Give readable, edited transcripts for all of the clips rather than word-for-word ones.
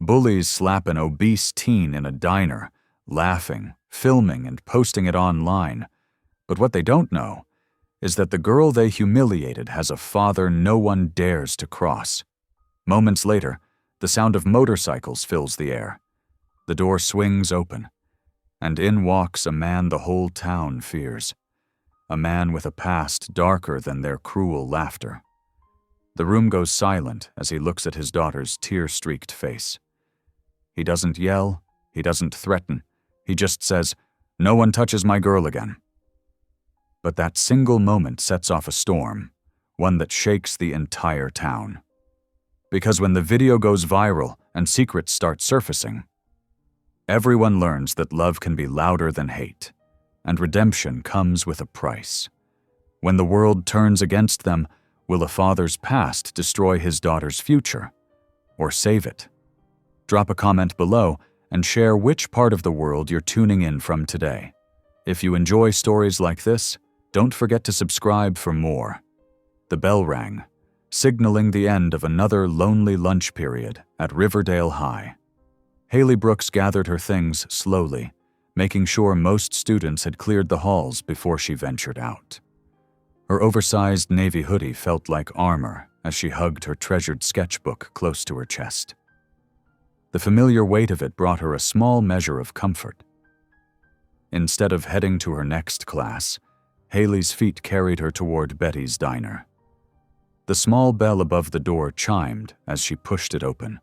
Bullies slap an obese teen in a diner, laughing, filming, and posting it online. But what they don't know is that the girl they humiliated has a father no one dares to cross. Moments later, the sound of motorcycles fills the air. The door swings open, and in walks a man the whole town fears. A man with a past darker than their cruel laughter. The room goes silent as he looks at his daughter's tear-streaked face. He doesn't yell, he doesn't threaten, he just says, "No one touches my girl again." But that single moment sets off a storm, one that shakes the entire town. Because when the video goes viral and secrets start surfacing, everyone learns that love can be louder than hate, and redemption comes with a price. When the world turns against them, will a father's past destroy his daughter's future, or save it? Drop a comment below and share which part of the world you're tuning in from today. If you enjoy stories like this, don't forget to subscribe for more. The bell rang, signaling the end of another lonely lunch period at Riverdale High. Haley Brooks gathered her things slowly, making sure most students had cleared the halls before she ventured out. Her oversized navy hoodie felt like armor as she hugged her treasured sketchbook close to her chest. The familiar weight of it brought her a small measure of comfort. Instead of heading to her next class, Haley's feet carried her toward Betty's diner. The small bell above the door chimed as she pushed it open,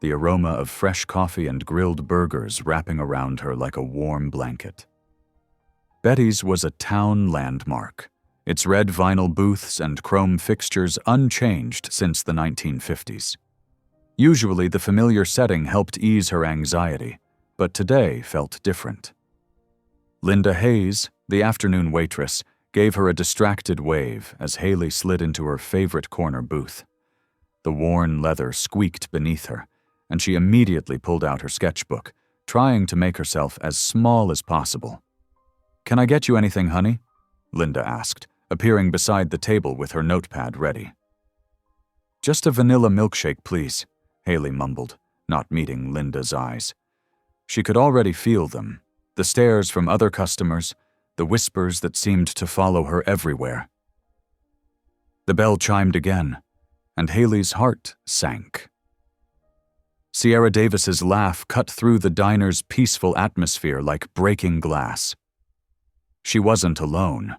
the aroma of fresh coffee and grilled burgers wrapping around her like a warm blanket. Betty's was a town landmark, its red vinyl booths and chrome fixtures unchanged since the 1950s. Usually, the familiar setting helped ease her anxiety, but today felt different. Linda Hayes, the afternoon waitress, gave her a distracted wave as Haley slid into her favorite corner booth. The worn leather squeaked beneath her, and she immediately pulled out her sketchbook, trying to make herself as small as possible. "Can I get you anything, honey?" Linda asked, appearing beside the table with her notepad ready. "Just a vanilla milkshake, please," Haley mumbled, not meeting Linda's eyes. She could already feel them, the stares from other customers, the whispers that seemed to follow her everywhere. The bell chimed again, and Haley's heart sank. Sierra Davis's laugh cut through the diner's peaceful atmosphere like breaking glass. She wasn't alone.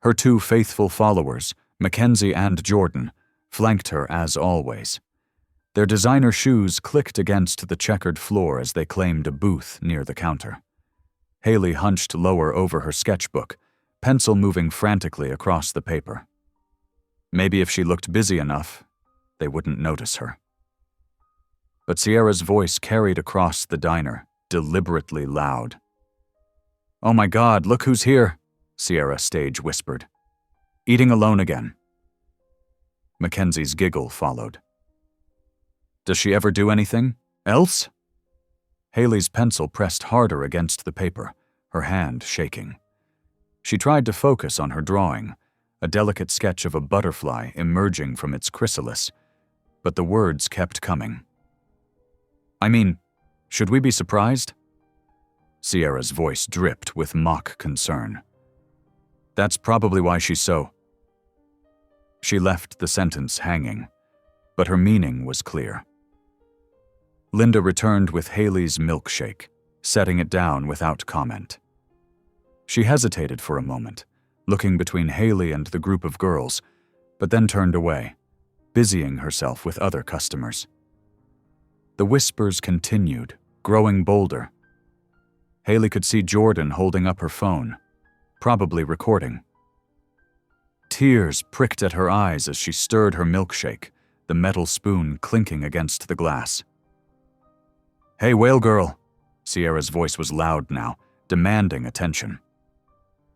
Her two faithful followers, Mackenzie and Jordan, flanked her as always. Their designer shoes clicked against the checkered floor as they claimed a booth near the counter. Haley hunched lower over her sketchbook, pencil moving frantically across the paper. Maybe if she looked busy enough, they wouldn't notice her. But Sierra's voice carried across the diner, deliberately loud. "Oh my God, look who's here," Sierra stage whispered. "Eating alone again." Mackenzie's giggle followed. "Does she ever do anything else?" Haley's pencil pressed harder against the paper, her hand shaking. She tried to focus on her drawing, a delicate sketch of a butterfly emerging from its chrysalis, but the words kept coming. "I mean, should we be surprised?" Sierra's voice dripped with mock concern. "That's probably why she's so—" She left the sentence hanging, but her meaning was clear. Linda returned with Haley's milkshake, setting it down without comment. She hesitated for a moment, looking between Haley and the group of girls, but then turned away, busying herself with other customers. The whispers continued, growing bolder. Haley could see Jordan holding up her phone, probably recording. Tears pricked at her eyes as she stirred her milkshake, the metal spoon clinking against the glass. "Hey, whale girl!" Sierra's voice was loud now, demanding attention.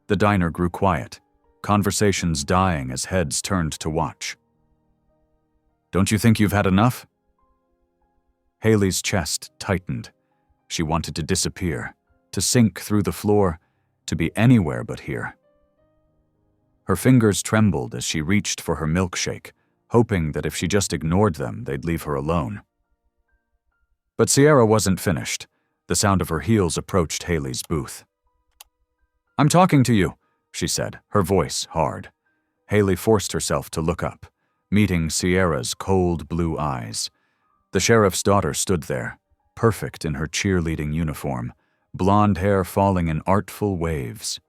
The diner grew quiet, conversations dying as heads turned to watch. "Don't you think you've had enough?" Haley's chest tightened. She wanted to disappear, to sink through the floor, to be anywhere but here. Her fingers trembled as she reached for her milkshake, hoping that if she just ignored them, they'd leave her alone. But Sierra wasn't finished. The sound of her heels approached Haley's booth. "I'm talking to you," she said, her voice hard. Haley forced herself to look up, meeting Sierra's cold blue eyes. The sheriff's daughter stood there, perfect in her cheerleading uniform, blonde hair falling in artful waves.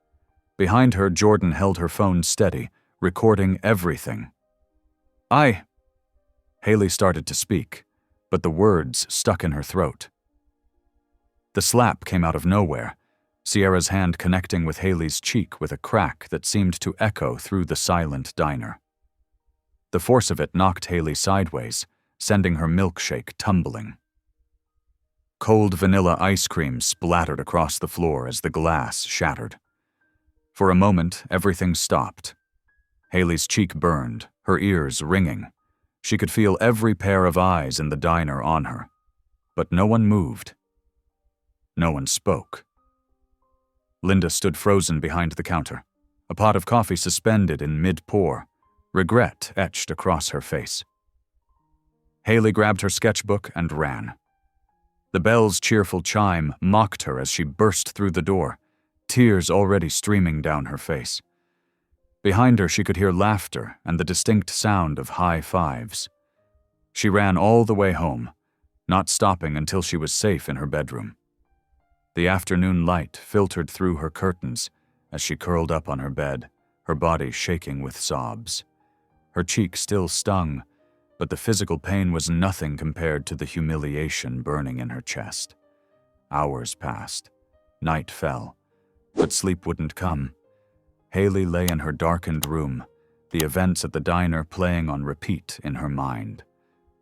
Behind her, Jordan held her phone steady, recording everything. Haley started to speak, but the words stuck in her throat. The slap came out of nowhere, Sierra's hand connecting with Haley's cheek with a crack that seemed to echo through the silent diner. The force of it knocked Haley sideways, sending her milkshake tumbling. Cold vanilla ice cream splattered across the floor as the glass shattered. For a moment, everything stopped. Haley's cheek burned, her ears ringing. She could feel every pair of eyes in the diner on her. But no one moved. No one spoke. Linda stood frozen behind the counter, a pot of coffee suspended in mid-pour, regret etched across her face. Haley grabbed her sketchbook and ran. The bell's cheerful chime mocked her as she burst through the door, tears already streaming down her face. Behind her, she could hear laughter and the distinct sound of high fives. She ran all the way home, not stopping until she was safe in her bedroom. The afternoon light filtered through her curtains as she curled up on her bed, her body shaking with sobs. Her cheek still stung, but the physical pain was nothing compared to the humiliation burning in her chest. Hours passed. Night fell, but sleep wouldn't come. Haley lay in her darkened room, the events at the diner playing on repeat in her mind.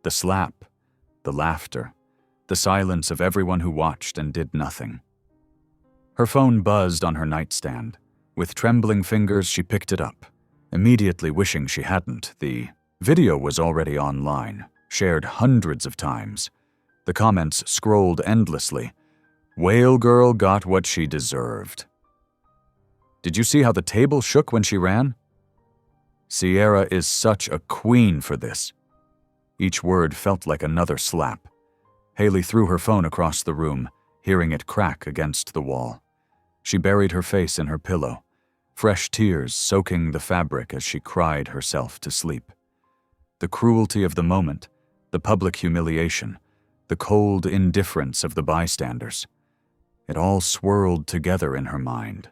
The slap, the laughter, the silence of everyone who watched and did nothing. Her phone buzzed on her nightstand. With trembling fingers, she picked it up, immediately wishing she hadn't. The video was already online, shared hundreds of times. The comments scrolled endlessly. "Whale girl got what she deserved." "Did you see how the table shook when she ran?" "Sierra is such a queen for this." Each word felt like another slap. Haley threw her phone across the room, hearing it crack against the wall. She buried her face in her pillow, fresh tears soaking the fabric as she cried herself to sleep. The cruelty of the moment, the public humiliation, the cold indifference of the bystanders. It all swirled together in her mind.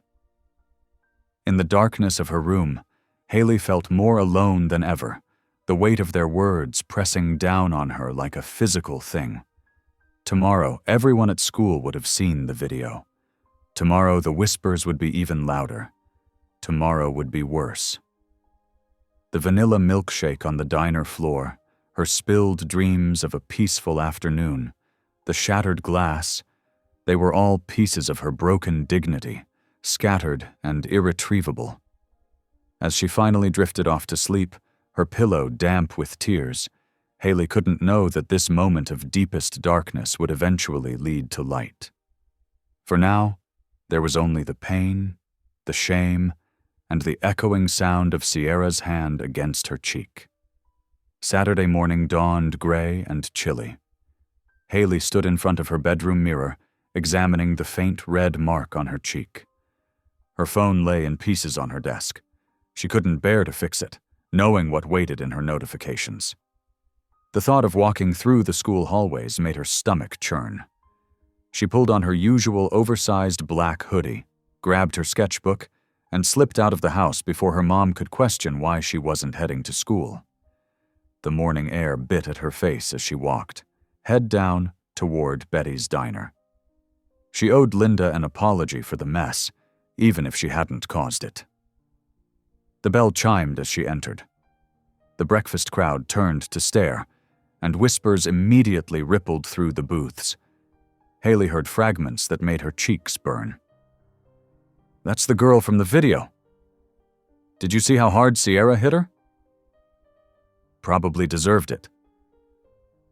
In the darkness of her room, Haley felt more alone than ever, the weight of their words pressing down on her like a physical thing. Tomorrow, everyone at school would have seen the video. Tomorrow, the whispers would be even louder. Tomorrow would be worse. The vanilla milkshake on the diner floor, her spilled dreams of a peaceful afternoon, the shattered glass, they were all pieces of her broken dignity, scattered and irretrievable. As she finally drifted off to sleep, her pillow damp with tears, Haley couldn't know that this moment of deepest darkness would eventually lead to light. For now, there was only the pain, the shame, and the echoing sound of Sierra's hand against her cheek. Saturday morning dawned gray and chilly. Haley stood in front of her bedroom mirror, examining the faint red mark on her cheek. Her phone lay in pieces on her desk. She couldn't bear to fix it, knowing what waited in her notifications. The thought of walking through the school hallways made her stomach churn. She pulled on her usual oversized black hoodie, grabbed her sketchbook, and slipped out of the house before her mom could question why she wasn't heading to school. The morning air bit at her face as she walked, head down toward Betty's diner. She owed Linda an apology for the mess, even if she hadn't caused it. The bell chimed as she entered. The breakfast crowd turned to stare, and whispers immediately rippled through the booths. Haley heard fragments that made her cheeks burn. "That's the girl from the video. Did you see how hard Sierra hit her?" "Probably deserved it."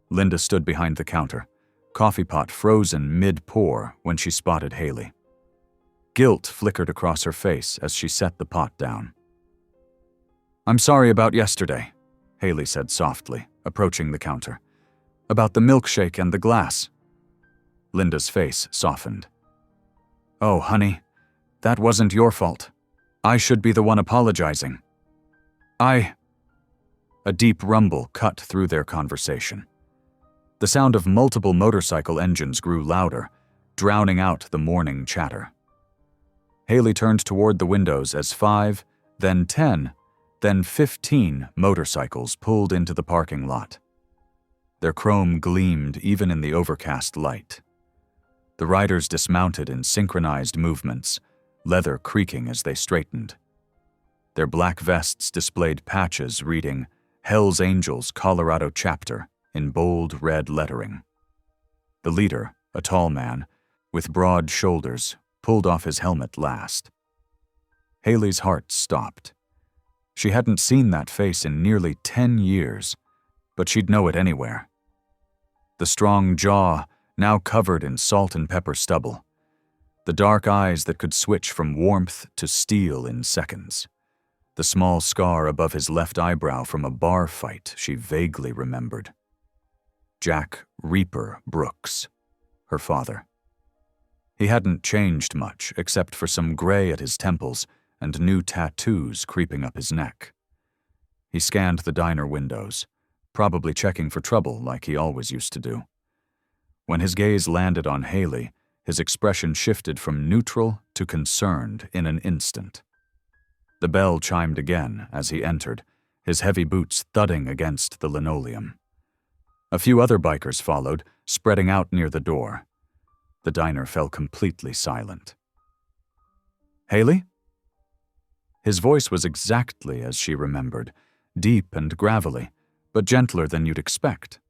Linda stood behind the counter, coffee pot frozen mid-pour when she spotted Haley. Guilt flickered across her face as she set the pot down. "I'm sorry about yesterday," Haley said softly, approaching the counter. "About the milkshake and the glass. Linda's face softened. "Oh, honey, that wasn't your fault. I should be the one apologizing. A deep rumble cut through their conversation. The sound of multiple motorcycle engines grew louder, drowning out the morning chatter. Haley turned toward the windows as 5, then 10, then 15 motorcycles pulled into the parking lot. Their chrome gleamed even in the overcast light. The riders dismounted in synchronized movements, leather creaking as they straightened. Their black vests displayed patches reading Hell's Angels Colorado Chapter in bold red lettering. The leader, a tall man, with broad shoulders, pulled off his helmet last. Haley's heart stopped. She hadn't seen that face in nearly 10 years, but she'd know it anywhere. The strong jaw, now covered in salt and pepper stubble. The dark eyes that could switch from warmth to steel in seconds. The small scar above his left eyebrow from a bar fight she vaguely remembered. Jack Reaper Brooks, her father. He hadn't changed much except for some gray at his temples and new tattoos creeping up his neck. He scanned the diner windows, probably checking for trouble like he always used to do. When his gaze landed on Haley, his expression shifted from neutral to concerned in an instant. The bell chimed again as he entered, his heavy boots thudding against the linoleum. A few other bikers followed, spreading out near the door. The diner fell completely silent. "Haley?" His voice was exactly as she remembered, deep and gravelly, but gentler than you'd expect.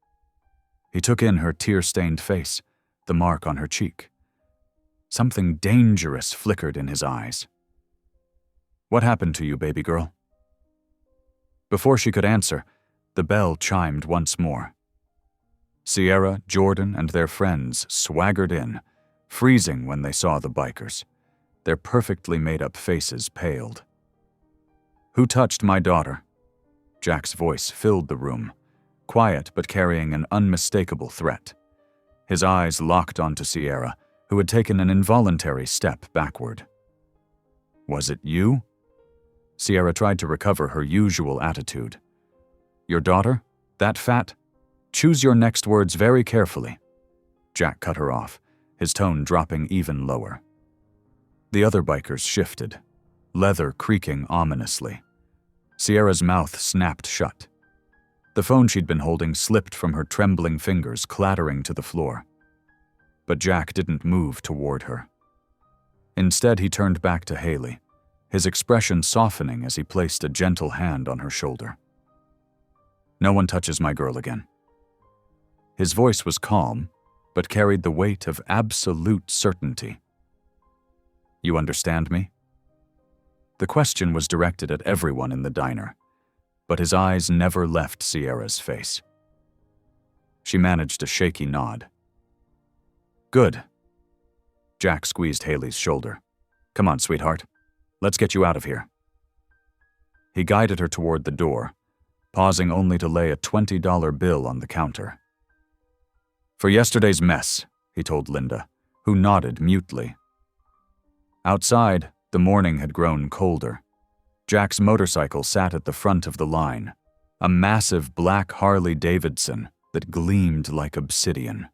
He took in her tear-stained face, the mark on her cheek. Something dangerous flickered in his eyes. "What happened to you, baby girl?" Before she could answer, the bell chimed once more. Sierra, Jordan, and their friends swaggered in, freezing when they saw the bikers. Their perfectly made-up faces paled. "Who touched my daughter?" Jack's voice filled the room, quiet but carrying an unmistakable threat. His eyes locked onto Sierra, who had taken an involuntary step backward. "Was it you?" Sierra tried to recover her usual attitude. "Your daughter? That fat? Choose your next words very carefully." Jack cut her off, his tone dropping even lower. The other bikers shifted, leather creaking ominously. Sierra's mouth snapped shut. The phone she'd been holding slipped from her trembling fingers, clattering to the floor. But Jack didn't move toward her. Instead, he turned back to Haley, his expression softening as he placed a gentle hand on her shoulder. "No one touches my girl again." His voice was calm, but carried the weight of absolute certainty. "You understand me?" The question was directed at everyone in the diner, but his eyes never left Sierra's face. She managed a shaky nod. "Good." Jack squeezed Haley's shoulder. "Come on, sweetheart. Let's get you out of here." He guided her toward the door, pausing only to lay a $20 bill on the counter. "For yesterday's mess," he told Linda, who nodded mutely. Outside, the morning had grown colder. Jack's motorcycle sat at the front of the line, a massive black Harley-Davidson that gleamed like obsidian.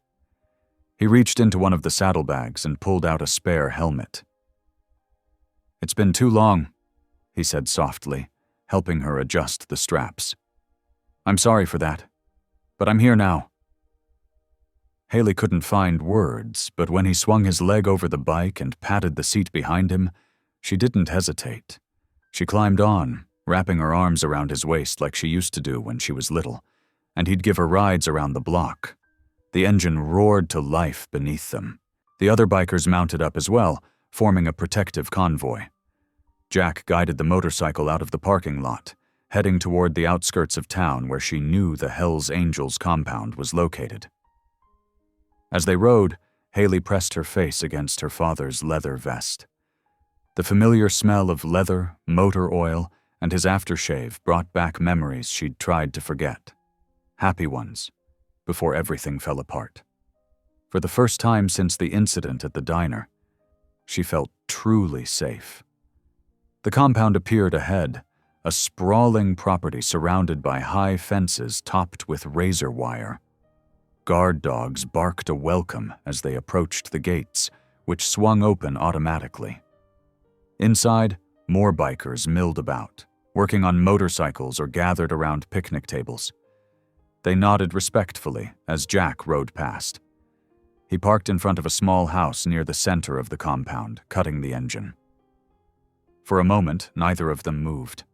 He reached into one of the saddlebags and pulled out a spare helmet. "It's been too long," he said softly, helping her adjust the straps. "I'm sorry for that, but I'm here now." Haley couldn't find words, but when he swung his leg over the bike and patted the seat behind him, she didn't hesitate. She climbed on, wrapping her arms around his waist like she used to do when she was little, and he'd give her rides around the block. The engine roared to life beneath them. The other bikers mounted up as well, forming a protective convoy. Jack guided the motorcycle out of the parking lot, heading toward the outskirts of town where she knew the Hell's Angels compound was located. As they rode, Haley pressed her face against her father's leather vest. The familiar smell of leather, motor oil, and his aftershave brought back memories she'd tried to forget. Happy ones, before everything fell apart. For the first time since the incident at the diner, she felt truly safe. The compound appeared ahead, a sprawling property surrounded by high fences topped with razor wire. Guard dogs barked a welcome as they approached the gates, which swung open automatically. Inside, more bikers milled about, working on motorcycles or gathered around picnic tables. They nodded respectfully as Jack rode past. He parked in front of a small house near the center of the compound, cutting the engine. For a moment, neither of them moved.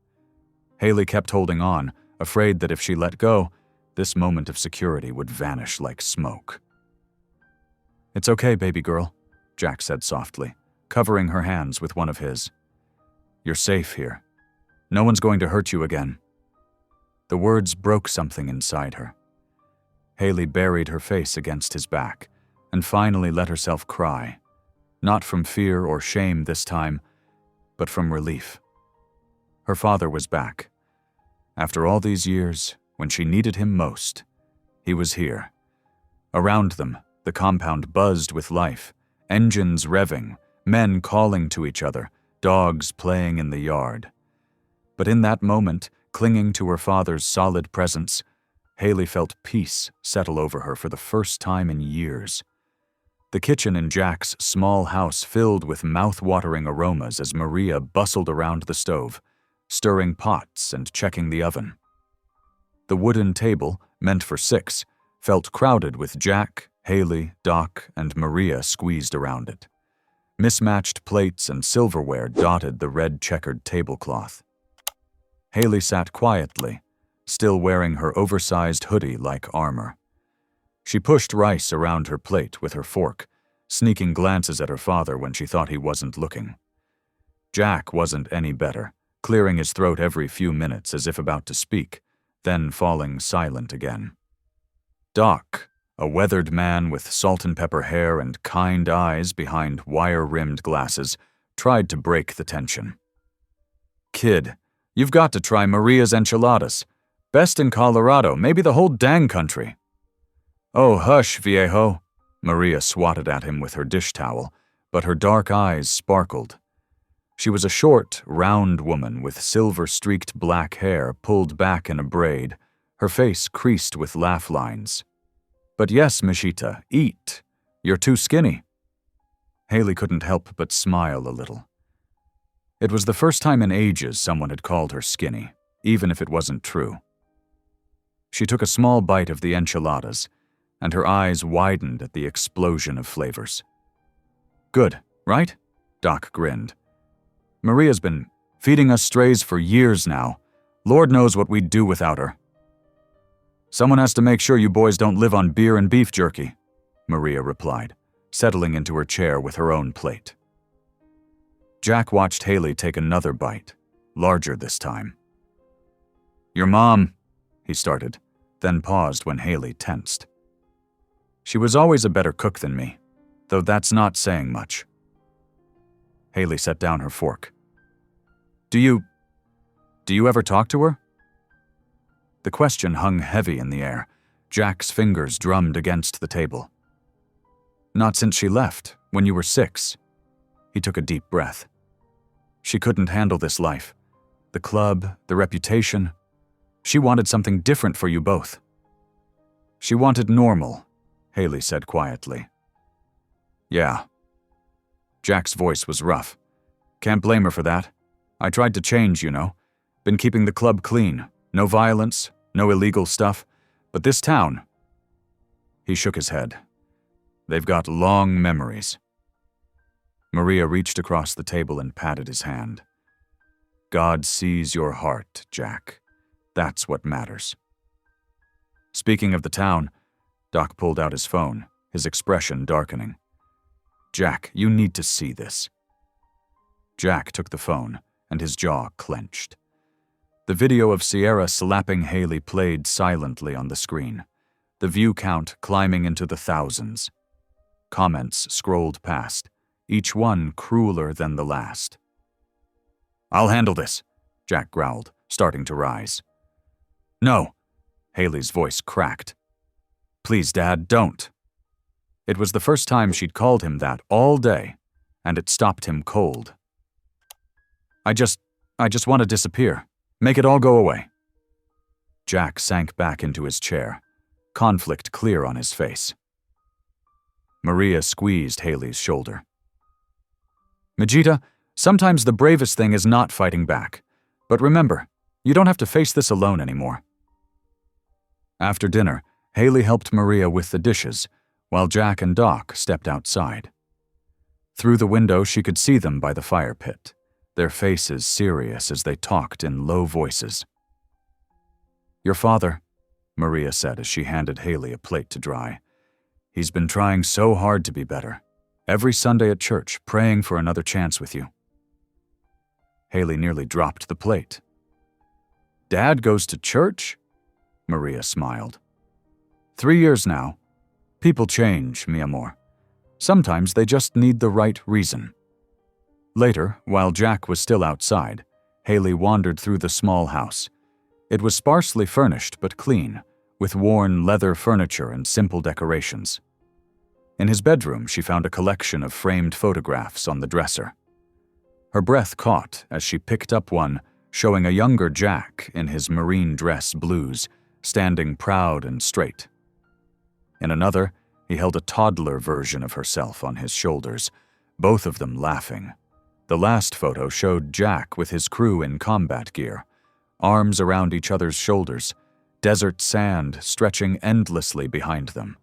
Haley kept holding on, afraid that if she let go, this moment of security would vanish like smoke. "It's okay, baby girl," Jack said softly, covering her hands with one of his. "You're safe here. No one's going to hurt you again." The words broke something inside her. Haley buried her face against his back and finally let herself cry, not from fear or shame this time, but from relief. Her father was back. After all these years, when she needed him most, he was here. Around them, the compound buzzed with life, engines revving, men calling to each other, dogs playing in the yard. But in that moment, clinging to her father's solid presence, Haley felt peace settle over her for the first time in years. The kitchen in Jack's small house filled with mouth-watering aromas as Maria bustled around the stove, stirring pots and checking the oven. The wooden table, meant for 6, felt crowded with Jack, Haley, Doc, and Maria squeezed around it. Mismatched plates and silverware dotted the red-checkered tablecloth. Haley sat quietly, still wearing her oversized hoodie like armor. She pushed rice around her plate with her fork, sneaking glances at her father when she thought he wasn't looking. Jack wasn't any better, clearing his throat every few minutes as if about to speak, then falling silent again. Doc, a weathered man with salt and pepper hair and kind eyes behind wire-rimmed glasses, tried to break the tension. "Kid, you've got to try Maria's enchiladas. Best in Colorado, maybe the whole dang country." "Oh, hush, viejo." Maria swatted at him with her dish towel, but her dark eyes sparkled. She was a short, round woman with silver-streaked black hair pulled back in a braid, her face creased with laugh lines. "But yes, Mishita, eat. You're too skinny." Haley couldn't help but smile a little. It was the first time in ages someone had called her skinny, even if it wasn't true. She took a small bite of the enchiladas, and her eyes widened at the explosion of flavors. "Good, right?" Doc grinned. "Maria's been feeding us strays for years now. Lord knows what we'd do without her." "Someone has to make sure you boys don't live on beer and beef jerky," Maria replied, settling into her chair with her own plate. Jack watched Haley take another bite, larger this time. "Your mom," he started, then paused when Haley tensed. "She was always a better cook than me, though that's not saying much." Haley set down her fork. Do you ever talk to her?" The question hung heavy in the air. Jack's fingers drummed against the table. "Not since she left, when you were 6. He took a deep breath. "She couldn't handle this life. The club, the reputation. She wanted something different for you both." "She wanted normal," Haley said quietly. "Yeah." Jack's voice was rough. "Can't blame her for that. I tried to change, you know. Been keeping the club clean. No violence, no illegal stuff. But this town..." He shook his head. "They've got long memories." Maria reached across the table and patted his hand. "God sees your heart, Jack. That's what matters." Speaking of the town, Doc pulled out his phone, his expression darkening. "Jack, you need to see this." Jack took the phone, and his jaw clenched. The video of Sierra slapping Haley played silently on the screen, the view count climbing into the thousands. Comments scrolled past, each one crueler than the last. "I'll handle this," Jack growled, starting to rise. "No," Haley's voice cracked. "Please, Dad, don't." It was the first time she'd called him that all day, and it stopped him cold. I just want to disappear. Make it all go away." Jack sank back into his chair, conflict clear on his face. Maria squeezed Haley's shoulder. "Majida, sometimes the bravest thing is not fighting back. But remember, you don't have to face this alone anymore." After dinner, Haley helped Maria with the dishes, while Jack and Doc stepped outside. Through the window, she could see them by the fire pit, their faces serious as they talked in low voices. "Your father," Maria said as she handed Haley a plate to dry. "He's been trying so hard to be better. Every Sunday at church, praying for another chance with you." Haley nearly dropped the plate. "Dad goes to church?" Maria smiled. 3 years now. People change, mi amor. Sometimes they just need the right reason." Later, while Jack was still outside, Haley wandered through the small house. It was sparsely furnished but clean, with worn leather furniture and simple decorations. In his bedroom, she found a collection of framed photographs on the dresser. Her breath caught as she picked up one showing a younger Jack in his marine dress blues, standing proud and straight. In another, he held a toddler version of herself on his shoulders, both of them laughing. The last photo showed Jack with his crew in combat gear, arms around each other's shoulders, desert sand stretching endlessly behind them.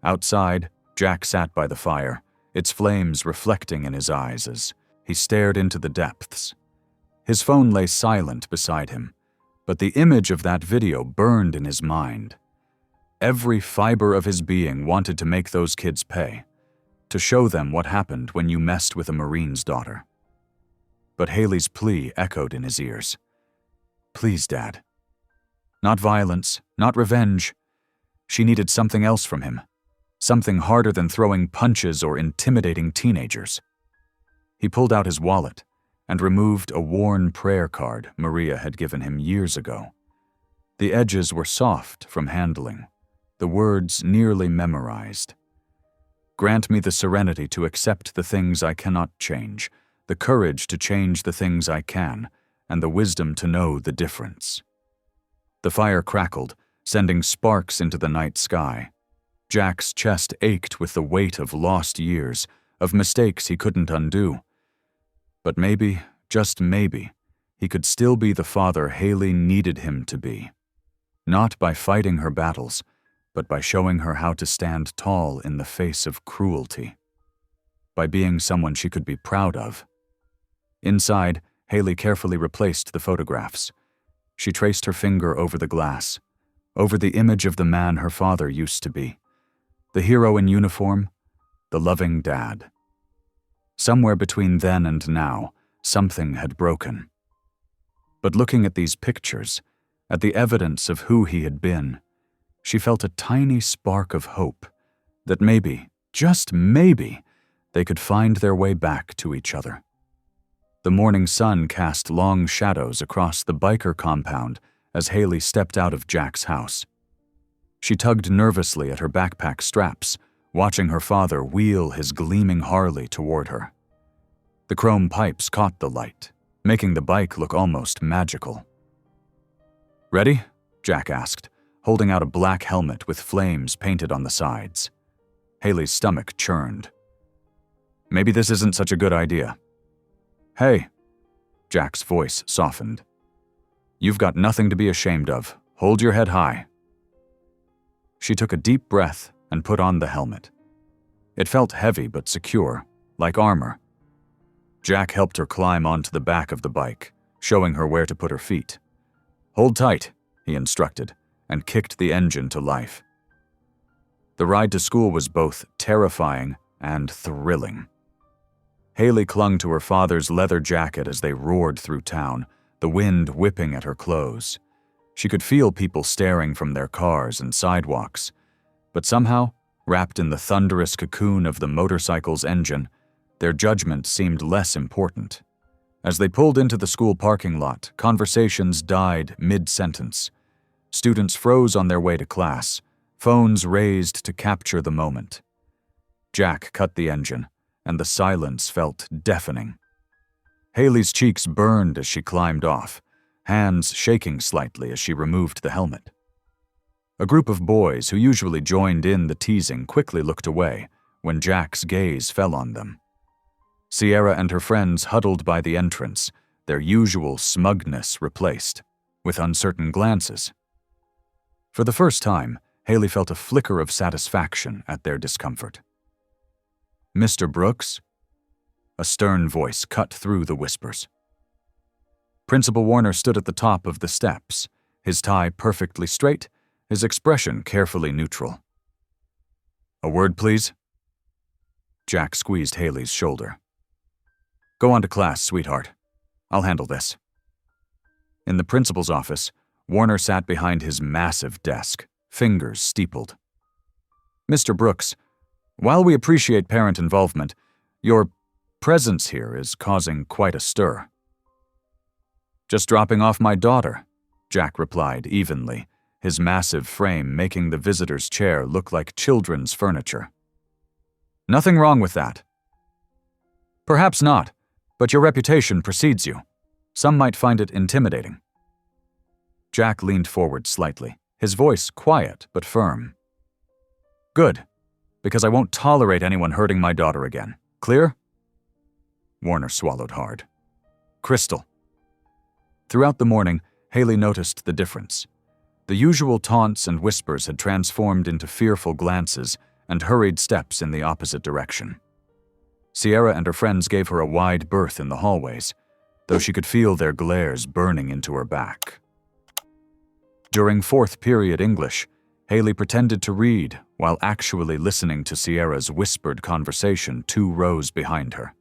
Outside, Jack sat by the fire, its flames reflecting in his eyes as he stared into the depths. His phone lay silent beside him, but the image of that video burned in his mind. Every fiber of his being wanted to make those kids pay, to show them what happened when you messed with a Marine's daughter. But Haley's plea echoed in his ears. "Please, Dad." Not violence, not revenge. She needed something else from him, something harder than throwing punches or intimidating teenagers. He pulled out his wallet and removed a worn prayer card Maria had given him years ago. The edges were soft from handling, the words nearly memorized. "Grant me the serenity to accept the things I cannot change, the courage to change the things I can, and the wisdom to know the difference." The fire crackled, sending sparks into the night sky. Jack's chest ached with the weight of lost years, of mistakes he couldn't undo. But maybe, just maybe, he could still be the father Haley needed him to be. Not by fighting her battles, but by showing her how to stand tall in the face of cruelty. By being someone she could be proud of. Inside, Haley carefully replaced the photographs. She traced her finger over the glass, over the image of the man her father used to be. The hero in uniform, the loving dad. Somewhere between then and now, something had broken. But looking at these pictures, at the evidence of who he had been, she felt a tiny spark of hope that maybe, just maybe, they could find their way back to each other. The morning sun cast long shadows across the biker compound as Haley stepped out of Jack's house. She tugged nervously at her backpack straps, watching her father wheel his gleaming Harley toward her. The chrome pipes caught the light, making the bike look almost magical. "Ready?" Jack asked, holding out a black helmet with flames painted on the sides. Haley's stomach churned. "Maybe this isn't such a good idea." "Hey," Jack's voice softened. "You've got nothing to be ashamed of. Hold your head high." She took a deep breath and put on the helmet. It felt heavy but secure, like armor. Jack helped her climb onto the back of the bike, showing her where to put her feet. "Hold tight," he instructed, and kicked the engine to life. The ride to school was both terrifying and thrilling. Haley clung to her father's leather jacket as they roared through town, the wind whipping at her clothes. She could feel people staring from their cars and sidewalks, but somehow, wrapped in the thunderous cocoon of the motorcycle's engine, their judgment seemed less important. As they pulled into the school parking lot, conversations died mid-sentence. Students froze on their way to class, phones raised to capture the moment. Jack cut the engine, and the silence felt deafening. Haley's cheeks burned as she climbed off, hands shaking slightly as she removed the helmet. A group of boys who usually joined in the teasing quickly looked away when Jack's gaze fell on them. Sierra and her friends huddled by the entrance, their usual smugness replaced with uncertain glances. For the first time, Haley felt a flicker of satisfaction at their discomfort. "Mr. Brooks?" A stern voice cut through the whispers. Principal Warner stood at the top of the steps, his tie perfectly straight, his expression carefully neutral. "A word, please?" Jack squeezed Haley's shoulder. "Go on to class, sweetheart. I'll handle this." In the principal's office, Warner sat behind his massive desk, fingers steepled. "Mr. Brooks, while we appreciate parent involvement, your presence here is causing quite a stir." "Just dropping off my daughter," Jack replied evenly, his massive frame making the visitor's chair look like children's furniture. "Nothing wrong with that." "Perhaps not, but your reputation precedes you. Some might find it intimidating." Jack leaned forward slightly, his voice quiet but firm. "Good, because I won't tolerate anyone hurting my daughter again. Clear?" Warner swallowed hard. "Crystal." Throughout the morning, Haley noticed the difference. The usual taunts and whispers had transformed into fearful glances and hurried steps in the opposite direction. Sierra and her friends gave her a wide berth in the hallways, though she could feel their glares burning into her back. During fourth period English, Haley pretended to read while actually listening to Sierra's whispered conversation 2 rows behind her.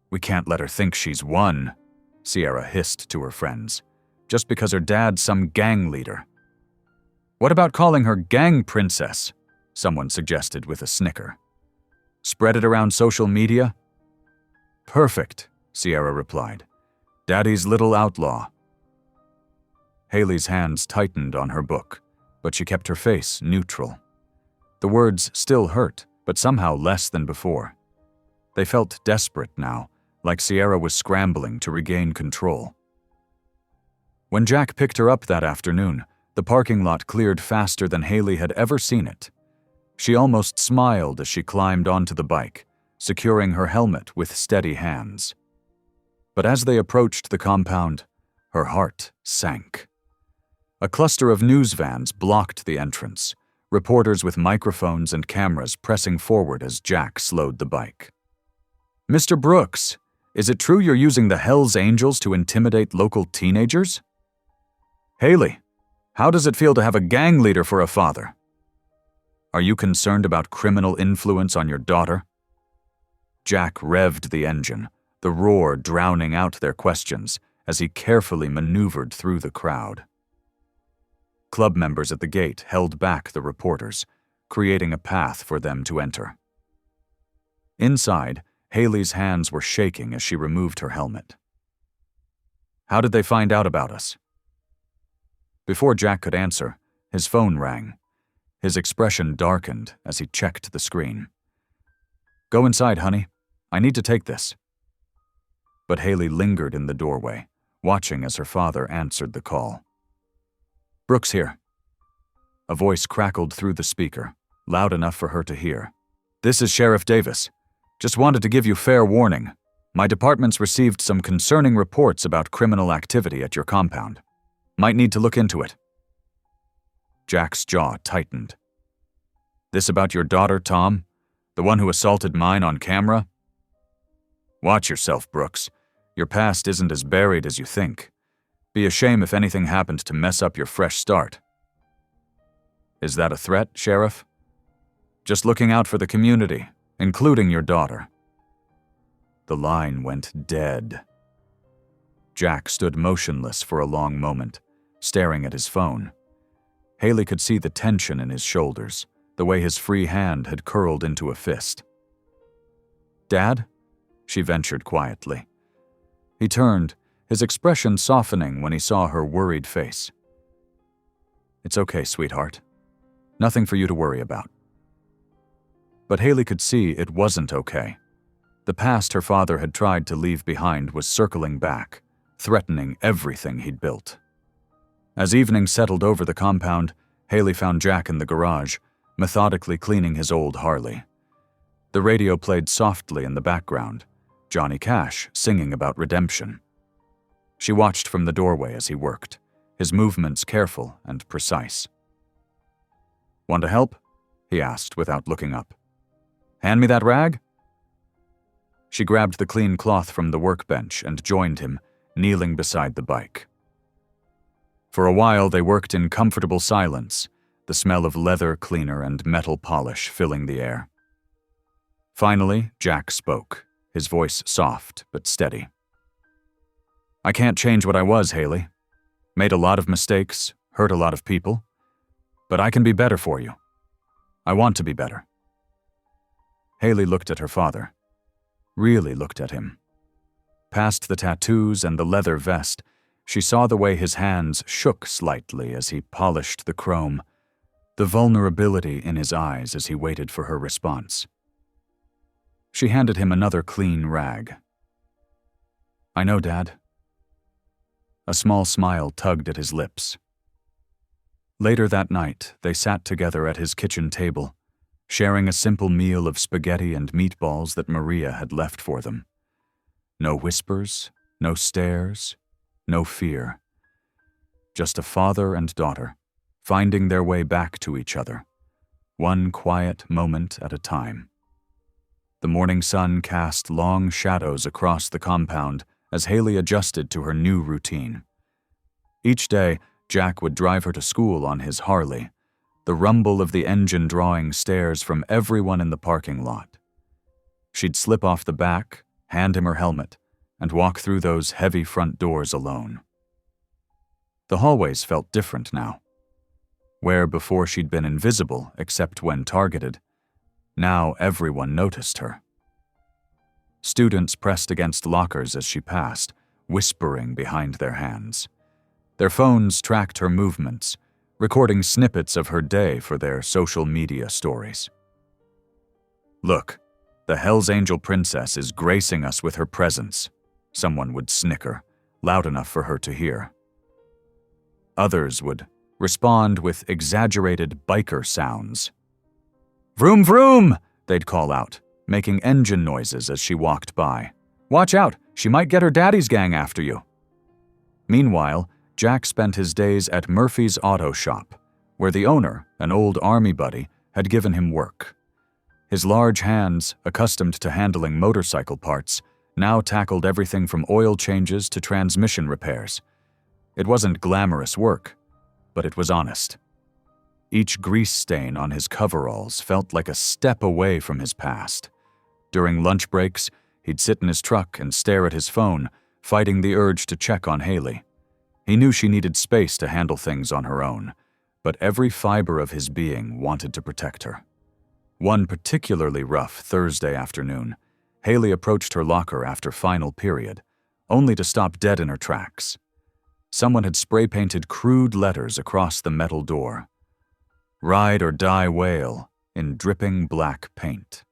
"We can't let her think she's won," Sierra hissed to her friends, "just because her dad's some gang leader." "What about calling her Gang Princess?" someone suggested with a snicker. "Spread it around social media?" "Perfect," Sierra replied. "Daddy's little outlaw." Haley's hands tightened on her book, but she kept her face neutral. The words still hurt, but somehow less than before. They felt desperate now, like Sierra was scrambling to regain control. When Jack picked her up that afternoon, the parking lot cleared faster than Haley had ever seen it. She almost smiled as she climbed onto the bike, securing her helmet with steady hands. But as they approached the compound, her heart sank. A cluster of news vans blocked the entrance, reporters with microphones and cameras pressing forward as Jack slowed the bike. "Mr. Brooks, is it true you're using the Hells Angels to intimidate local teenagers?" "Haley, how does it feel to have a gang leader for a father?" "Are you concerned about criminal influence on your daughter?" Jack revved the engine, the roar drowning out their questions as he carefully maneuvered through the crowd. Club members at the gate held back the reporters, creating a path for them to enter. Inside, Haley's hands were shaking as she removed her helmet. "How did they find out about us?" Before Jack could answer, his phone rang. His expression darkened as he checked the screen. "Go inside, honey. I need to take this." But Haley lingered in the doorway, watching as her father answered the call. "Brooks here." A voice crackled through the speaker, loud enough for her to hear. "This is Sheriff Davis. Just wanted to give you fair warning. My department's received some concerning reports about criminal activity at your compound. Might need to look into it." Jack's jaw tightened. "This about your daughter, Tom? The one who assaulted mine on camera?" "Watch yourself, Brooks. Your past isn't as buried as you think. Be a shame if anything happened to mess up your fresh start." "Is that a threat, Sheriff?" "Just looking out for the community, including your daughter." The line went dead. Jack stood motionless for a long moment, staring at his phone. Haley could see the tension in his shoulders, the way his free hand had curled into a fist. "Dad?" she ventured quietly. He turned, his expression softening when he saw her worried face. "It's okay, sweetheart. Nothing for you to worry about." But Haley could see it wasn't okay. The past her father had tried to leave behind was circling back, threatening everything he'd built. As evening settled over the compound, Haley found Jack in the garage, methodically cleaning his old Harley. The radio played softly in the background, Johnny Cash singing about redemption. She watched from the doorway as he worked, his movements careful and precise. "Want to help?" he asked without looking up. "Hand me that rag?" She grabbed the clean cloth from the workbench and joined him, kneeling beside the bike. For a while they worked in comfortable silence, the smell of leather cleaner and metal polish filling the air. Finally, Jack spoke, his voice soft but steady. "I can't change what I was, Haley. Made a lot of mistakes, hurt a lot of people. But I can be better for you. I want to be better." Haley looked at her father. Really looked at him. Past the tattoos and the leather vest, she saw the way his hands shook slightly as he polished the chrome, the vulnerability in his eyes as he waited for her response. She handed him another clean rag. "I know, Dad." A small smile tugged at his lips. Later that night, they sat together at his kitchen table, sharing a simple meal of spaghetti and meatballs that Maria had left for them. No whispers, no stares, no fear. Just a father and daughter, finding their way back to each other, one quiet moment at a time. The morning sun cast long shadows across the compound as Haley adjusted to her new routine. Each day, Jack would drive her to school on his Harley, the rumble of the engine drawing stares from everyone in the parking lot. She'd slip off the back, hand him her helmet, and walk through those heavy front doors alone. The hallways felt different now. Where before she'd been invisible except when targeted, now everyone noticed her. Students pressed against lockers as she passed, whispering behind their hands. Their phones tracked her movements, recording snippets of her day for their social media stories. "Look, the Hell's Angel princess is gracing us with her presence," someone would snicker, loud enough for her to hear. Others would respond with exaggerated biker sounds. "Vroom vroom!" they'd call out, making engine noises as she walked by. "Watch out, she might get her daddy's gang after you." Meanwhile, Jack spent his days at Murphy's Auto Shop, where the owner, an old army buddy, had given him work. His large hands, accustomed to handling motorcycle parts, now tackled everything from oil changes to transmission repairs. It wasn't glamorous work, but it was honest. Each grease stain on his coveralls felt like a step away from his past. During lunch breaks, he'd sit in his truck and stare at his phone, fighting the urge to check on Haley. He knew she needed space to handle things on her own, but every fiber of his being wanted to protect her. One particularly rough Thursday afternoon, Haley approached her locker after final period, only to stop dead in her tracks. Someone had spray-painted crude letters across the metal door. "Ride or Die Whale," in dripping black paint.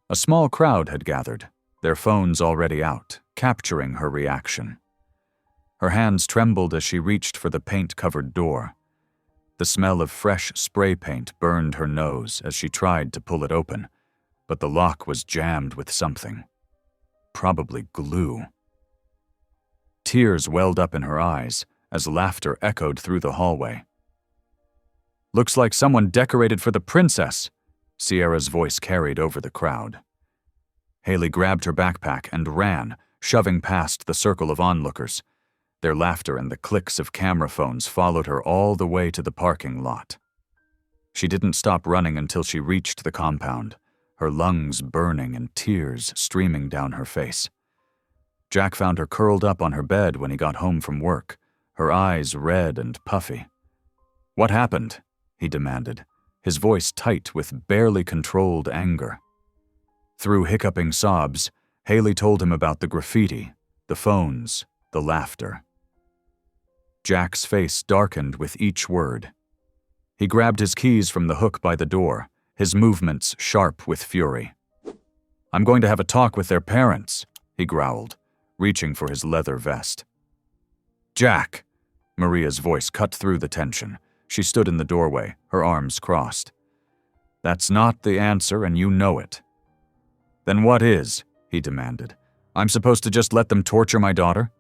A small crowd had gathered, their phones already out, capturing her reaction. Her hands trembled as she reached for the paint-covered door. The smell of fresh spray paint burned her nose as she tried to pull it open, but the lock was jammed with something. Probably glue. Tears welled up in her eyes as laughter echoed through the hallway. "Looks like someone decorated for the princess," Sierra's voice carried over the crowd. Haley grabbed her backpack and ran, shoving past the circle of onlookers. Their laughter and the clicks of camera phones followed her all the way to the parking lot. She didn't stop running until she reached the compound, her lungs burning and tears streaming down her face. Jack found her curled up on her bed when he got home from work, her eyes red and puffy. "What happened?" he demanded, his voice tight with barely controlled anger. Through hiccuping sobs, Haley told him about the graffiti, the phones, the laughter. Jack's face darkened with each word. He grabbed his keys from the hook by the door, his movements sharp with fury. "I'm going to have a talk with their parents," he growled, reaching for his leather vest. "Jack!" Maria's voice cut through the tension. She stood in the doorway, her arms crossed. "That's not the answer, and you know it." "Then what is?" he demanded. "I'm supposed to just let them torture my daughter?"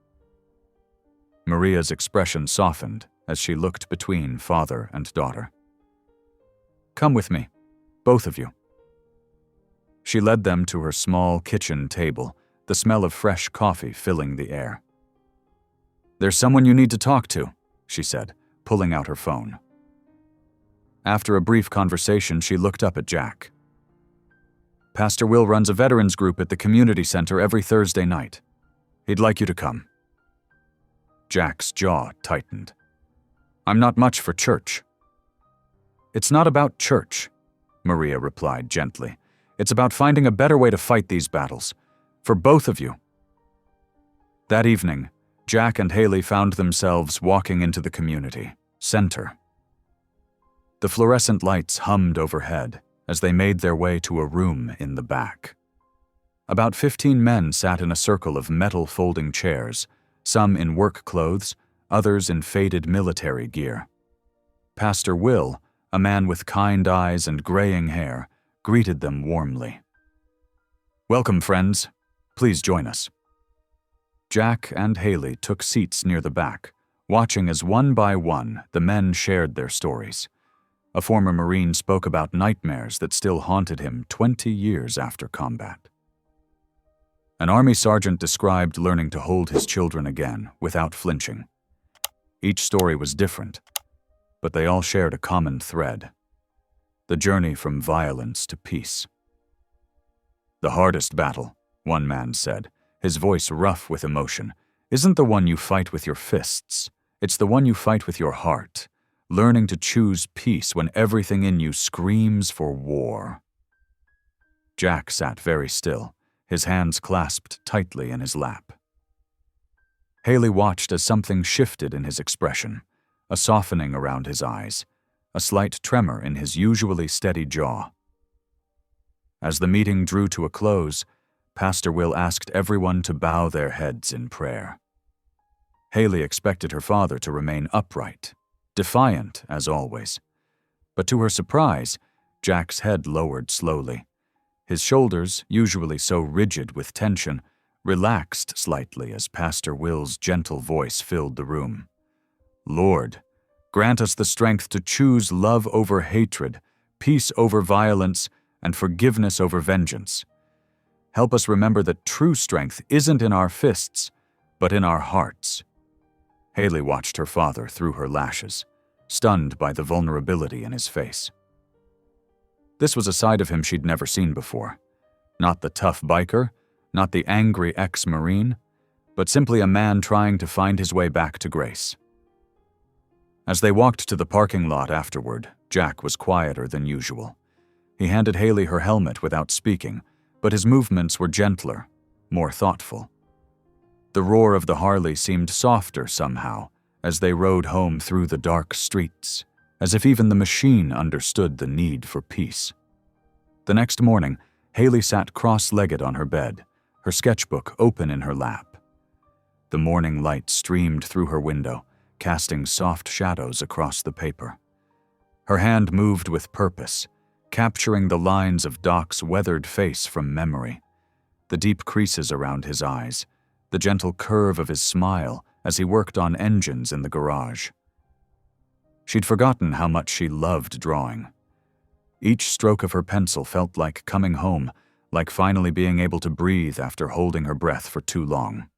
Maria's expression softened as she looked between father and daughter. "Come with me, both of you." She led them to her small kitchen table, the smell of fresh coffee filling the air. "There's someone you need to talk to," she said, pulling out her phone. After a brief conversation, she looked up at Jack. "Pastor Will runs a veterans group at the community center every Thursday night. He'd like you to come." Jack's jaw tightened. "I'm not much for church." "It's not about church," Maria replied gently. "It's about finding a better way to fight these battles. For both of you." That evening, Jack and Haley found themselves walking into the community center. The fluorescent lights hummed overhead as they made their way to a room in the back. About 15 men sat in a circle of metal folding chairs, some in work clothes, others in faded military gear. Pastor Will, a man with kind eyes and graying hair, greeted them warmly. "Welcome, friends. Please join us." Jack and Haley took seats near the back, watching as one by one the men shared their stories. A former Marine spoke about nightmares that still haunted him 20 years after combat. An Army sergeant described learning to hold his children again without flinching. Each story was different, but they all shared a common thread: the journey from violence to peace. "The hardest battle," one man said, his voice rough with emotion, "isn't the one you fight with your fists. It's the one you fight with your heart, learning to choose peace when everything in you screams for war." Jack sat very still, his hands clasped tightly in his lap. Haley watched as something shifted in his expression, a softening around his eyes, a slight tremor in his usually steady jaw. As the meeting drew to a close, Pastor Will asked everyone to bow their heads in prayer. Haley expected her father to remain upright, defiant as always. But to her surprise, Jack's head lowered slowly. His shoulders, usually so rigid with tension, relaxed slightly as Pastor Will's gentle voice filled the room. "Lord, grant us the strength to choose love over hatred, peace over violence, and forgiveness over vengeance. Help us remember that true strength isn't in our fists, but in our hearts." Haley watched her father through her lashes, stunned by the vulnerability in his face. This was a side of him she'd never seen before. Not the tough biker, not the angry ex-Marine, but simply a man trying to find his way back to grace. As they walked to the parking lot afterward, Jack was quieter than usual. He handed Haley her helmet without speaking, but his movements were gentler, more thoughtful. The roar of the Harley seemed softer somehow as they rode home through the dark streets, as if even the machine understood the need for peace. The next morning, Haley sat cross-legged on her bed, her sketchbook open in her lap. The morning light streamed through her window, casting soft shadows across the paper. Her hand moved with purpose, capturing the lines of Doc's weathered face from memory, the deep creases around his eyes, the gentle curve of his smile as he worked on engines in the garage. She'd forgotten how much she loved drawing. Each stroke of her pencil felt like coming home, like finally being able to breathe after holding her breath for too long.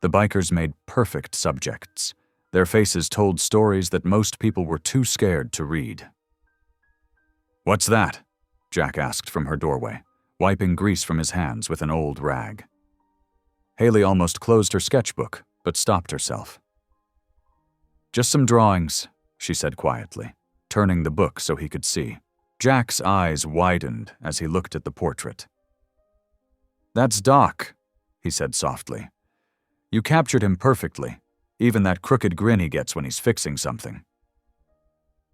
The bikers made perfect subjects. Their faces told stories that most people were too scared to read. "What's that?" Jack asked from her doorway, wiping grease from his hands with an old rag. Haley almost closed her sketchbook, but stopped herself. "Just some drawings," she said quietly, turning the book so he could see. Jack's eyes widened as he looked at the portrait. "That's Doc," he said softly. "You captured him perfectly, even that crooked grin he gets when he's fixing something."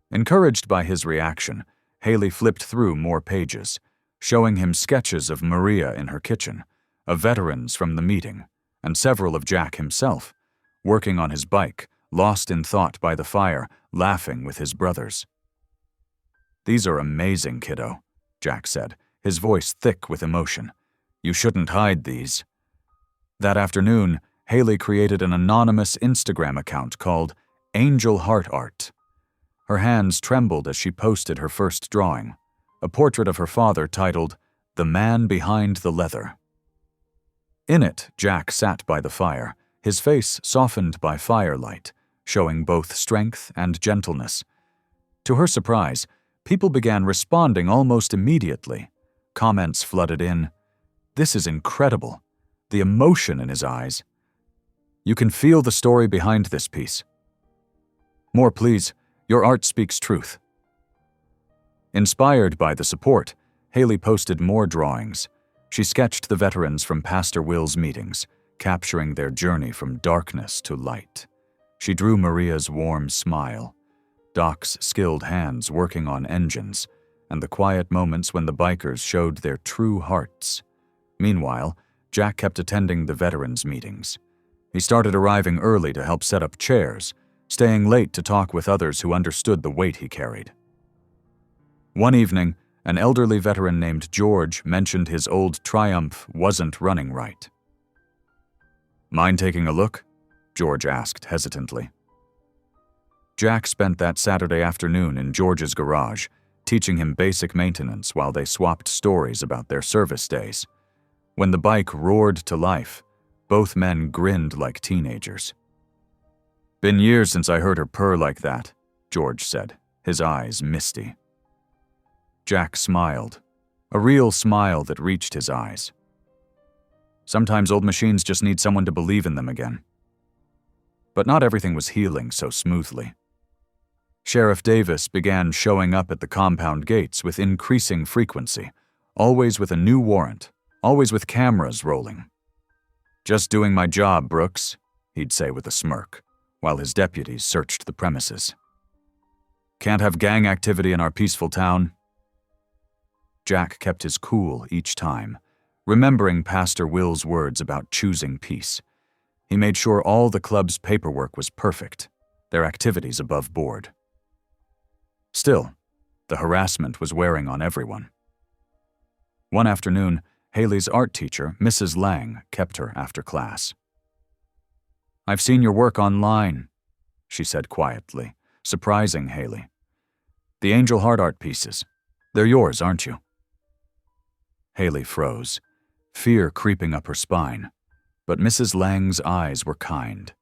Encouraged by his reaction, Haley flipped through more pages, showing him sketches of Maria in her kitchen, of veterans from the meeting, and several of Jack himself, working on his bike, lost in thought by the fire, laughing with his brothers. "These are amazing, kiddo," Jack said, his voice thick with emotion. "You shouldn't hide these." That afternoon, Haley created an anonymous Instagram account called Angel Heart Art. Her hands trembled as she posted her first drawing, a portrait of her father titled The Man Behind the Leather. In it, Jack sat by the fire, his face softened by firelight, showing both strength and gentleness. To her surprise, people began responding almost immediately. Comments flooded in. "This is incredible." The emotion in his eyes. "You can feel the story behind this piece." "More, please. Your art speaks truth." Inspired by the support, Haley posted more drawings. She sketched the veterans from Pastor Will's meetings, capturing their journey from darkness to light. She drew Maria's warm smile, Doc's skilled hands working on engines, and the quiet moments when the bikers showed their true hearts. Meanwhile, Jack kept attending the veterans' meetings. He started arriving early to help set up chairs, staying late to talk with others who understood the weight he carried. One evening, an elderly veteran named George mentioned his old Triumph wasn't running right. "Mind taking a look?" George asked hesitantly. Jack spent that Saturday afternoon in George's garage, teaching him basic maintenance while they swapped stories about their service days. When the bike roared to life, both men grinned like teenagers. "Been years since I heard her purr like that," George said, his eyes misty. Jack smiled, a real smile that reached his eyes. Sometimes old machines just need someone to believe in them again. But not everything was healing so smoothly. Sheriff Davis began showing up at the compound gates with increasing frequency, always with a new warrant, always with cameras rolling. "Just doing my job, Brooks," he'd say with a smirk, while his deputies searched the premises. "Can't have gang activity in our peaceful town." Jack kept his cool each time, remembering Pastor Will's words about choosing peace. He made sure all the club's paperwork was perfect, their activities above board. Still, the harassment was wearing on everyone. One afternoon, Haley's art teacher, Mrs. Lang, kept her after class. "I've seen your work online," she said quietly, surprising Haley. "The Angel Heart Art pieces. They're yours, aren't you?" Haley froze, fear creeping up her spine, but Mrs. Lang's eyes were kind.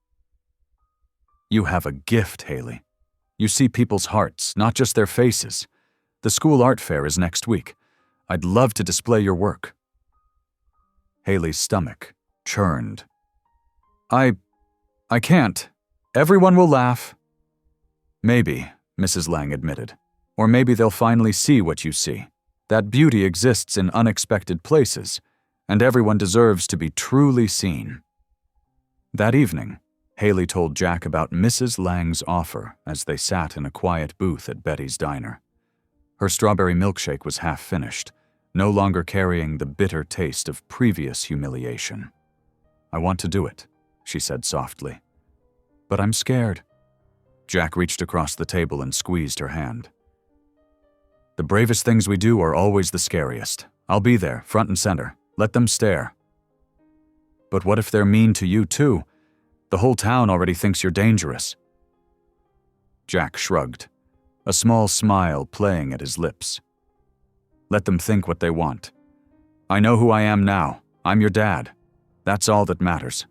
"You have a gift, Haley. You see people's hearts, not just their faces. The school art fair is next week. I'd love to display your work." Haley's stomach churned. I can't. Everyone will laugh." "Maybe," Mrs. Lang admitted. "Or maybe they'll finally see what you see. That beauty exists in unexpected places, and everyone deserves to be truly seen." That evening, Haley told Jack about Mrs. Lang's offer as they sat in a quiet booth at Betty's diner. Her strawberry milkshake was half finished, no longer carrying the bitter taste of previous humiliation. "I want to do it," she said softly. "But I'm scared." Jack reached across the table and squeezed her hand. "The bravest things we do are always the scariest. I'll be there, front and center. Let them stare." "But what if they're mean to you too? The whole town already thinks you're dangerous." Jack shrugged, a small smile playing at his lips. "Let them think what they want. I know who I am now. I'm your dad. That's all that matters."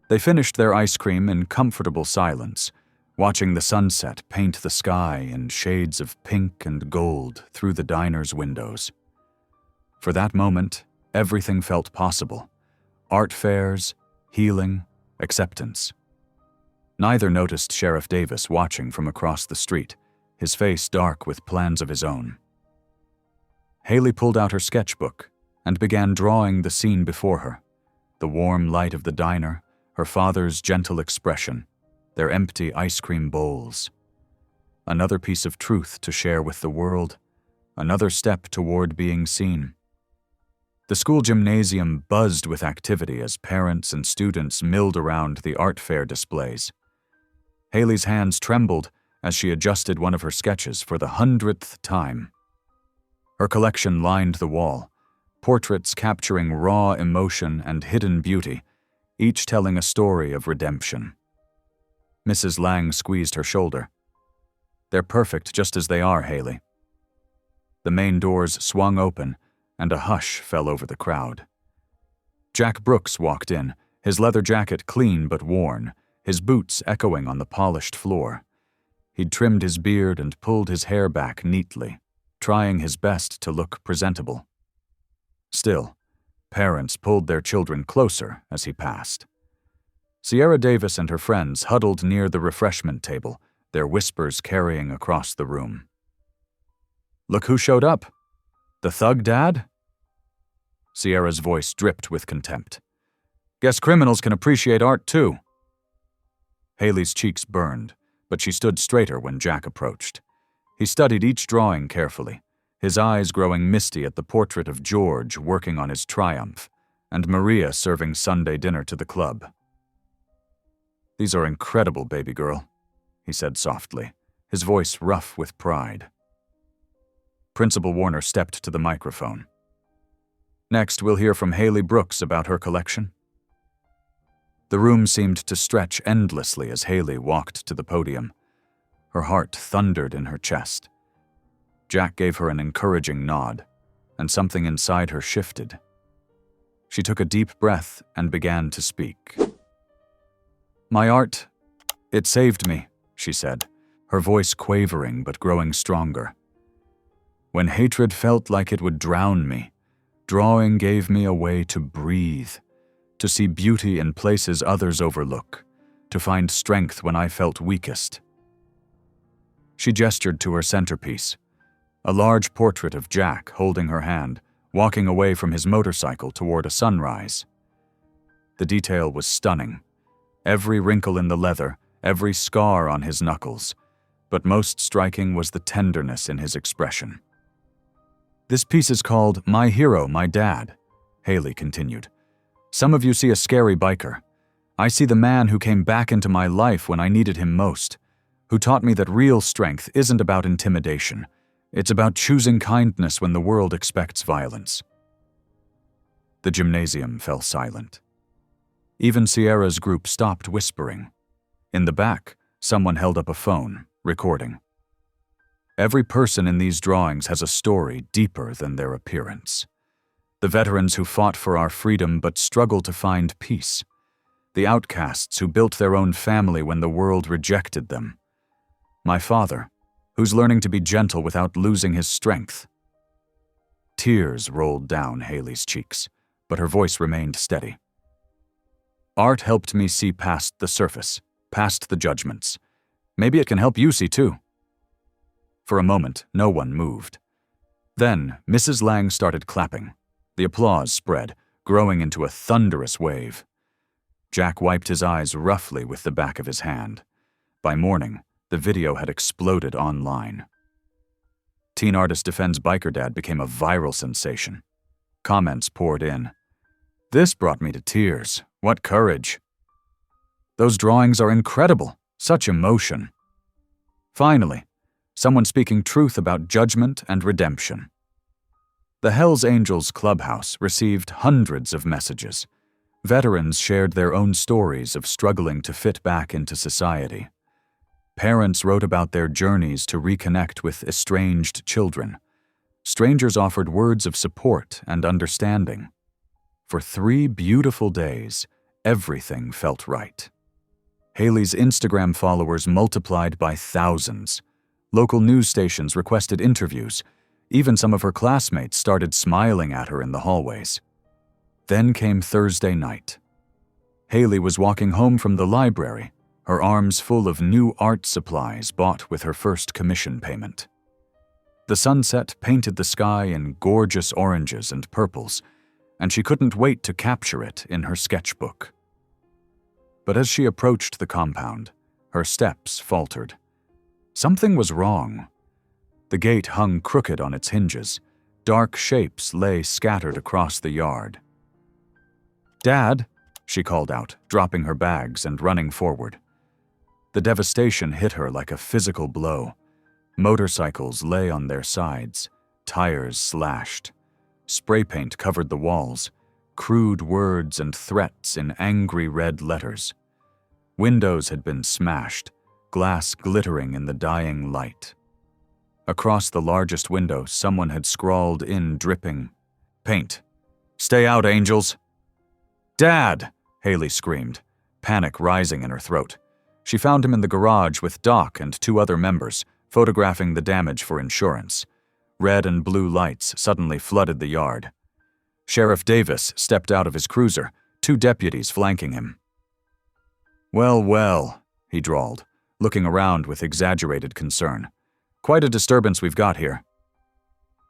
They finished their ice cream in comfortable silence, watching the sunset paint the sky in shades of pink and gold through the diner's windows. For that moment, everything felt possible. Art fairs, healing, acceptance. Neither noticed Sheriff Davis watching from across the street, his face dark with plans of his own. Haley pulled out her sketchbook and began drawing the scene before her, the warm light of the diner, her father's gentle expression, their empty ice cream bowls. Another piece of truth to share with the world. Another step toward being seen. The school gymnasium buzzed with activity as parents and students milled around the art fair displays. Haley's hands trembled as she adjusted one of her sketches for the 100th time. Her collection lined the wall, portraits capturing raw emotion and hidden beauty, each telling a story of redemption. Mrs. Lang squeezed her shoulder. "They're perfect just as they are, Haley." The main doors swung open, and a hush fell over the crowd. Jack Brooks walked in, his leather jacket clean but worn, his boots echoing on the polished floor. He'd trimmed his beard and pulled his hair back neatly, trying his best to look presentable. Still, parents pulled their children closer as he passed. Sierra Davis and her friends huddled near the refreshment table, their whispers carrying across the room. "Look who showed up. The thug dad?" Sierra's voice dripped with contempt. "Guess criminals can appreciate art too." Haley's cheeks burned, but she stood straighter when Jack approached. He studied each drawing carefully, his eyes growing misty at the portrait of George working on his Triumph, and Maria serving Sunday dinner to the club. "These are incredible, baby girl," he said softly, his voice rough with pride. Principal Warner stepped to the microphone. "Next, we'll hear from Haley Brooks about her collection." The room seemed to stretch endlessly as Haley walked to the podium. Her heart thundered in her chest. Jack gave her an encouraging nod, and something inside her shifted. She took a deep breath and began to speak. "My art, it saved me," she said, her voice quavering but growing stronger. "When hatred felt like it would drown me, drawing gave me a way to breathe, to see beauty in places others overlook, to find strength when I felt weakest." She gestured to her centerpiece, a large portrait of Jack holding her hand, walking away from his motorcycle toward a sunrise. The detail was stunning. Every wrinkle in the leather, every scar on his knuckles, but most striking was the tenderness in his expression. "This piece is called My Hero, My Dad," Haley continued. "Some of you see a scary biker. I see the man who came back into my life when I needed him most, who taught me that real strength isn't about intimidation. It's about choosing kindness when the world expects violence." The gymnasium fell silent. Even Sierra's group stopped whispering. In the back, someone held up a phone, recording. Every person in these drawings has a story deeper than their appearance. The veterans who fought for our freedom but struggle to find peace. The outcasts who built their own family when the world rejected them. My father, who's learning to be gentle without losing his strength. Tears rolled down Haley's cheeks, but her voice remained steady. "Art helped me see past the surface, past the judgments. Maybe it can help you see too." For a moment, no one moved. Then, Mrs. Lang started clapping. The applause spread, growing into a thunderous wave. Jack wiped his eyes roughly with the back of his hand. By morning, the video had exploded online. Teen Artist Defends Biker Dad became a viral sensation. Comments poured in. "This brought me to tears. What courage. Those drawings are incredible. Such emotion." Finally, someone speaking truth about judgment and redemption. The Hells Angels Clubhouse received hundreds of messages. Veterans shared their own stories of struggling to fit back into society. Parents wrote about their journeys to reconnect with estranged children. Strangers offered words of support and understanding. For 3 beautiful days, everything felt right. Haley's Instagram followers multiplied by thousands. Local news stations requested interviews. Even some of her classmates started smiling at her in the hallways. Then came Thursday night. Haley was walking home from the library, her arms full of new art supplies bought with her first commission payment. The sunset painted the sky in gorgeous oranges and purples, and she couldn't wait to capture it in her sketchbook. But as she approached the compound, her steps faltered. Something was wrong. The gate hung crooked on its hinges. Dark shapes lay scattered across the yard. "Dad," she called out, dropping her bags and running forward. The devastation hit her like a physical blow. Motorcycles lay on their sides, tires slashed. Spray paint covered the walls, crude words and threats in angry red letters. Windows had been smashed, glass glittering in the dying light. Across the largest window, someone had scrawled in dripping paint, "Stay out, angels!" "Dad!" Haley screamed, panic rising in her throat. She found him in the garage with Doc and 2 other members, photographing the damage for insurance. Red and blue lights suddenly flooded the yard. Sheriff Davis stepped out of his cruiser, 2 deputies flanking him. "Well, well," he drawled, looking around with exaggerated concern. "Quite a disturbance we've got here."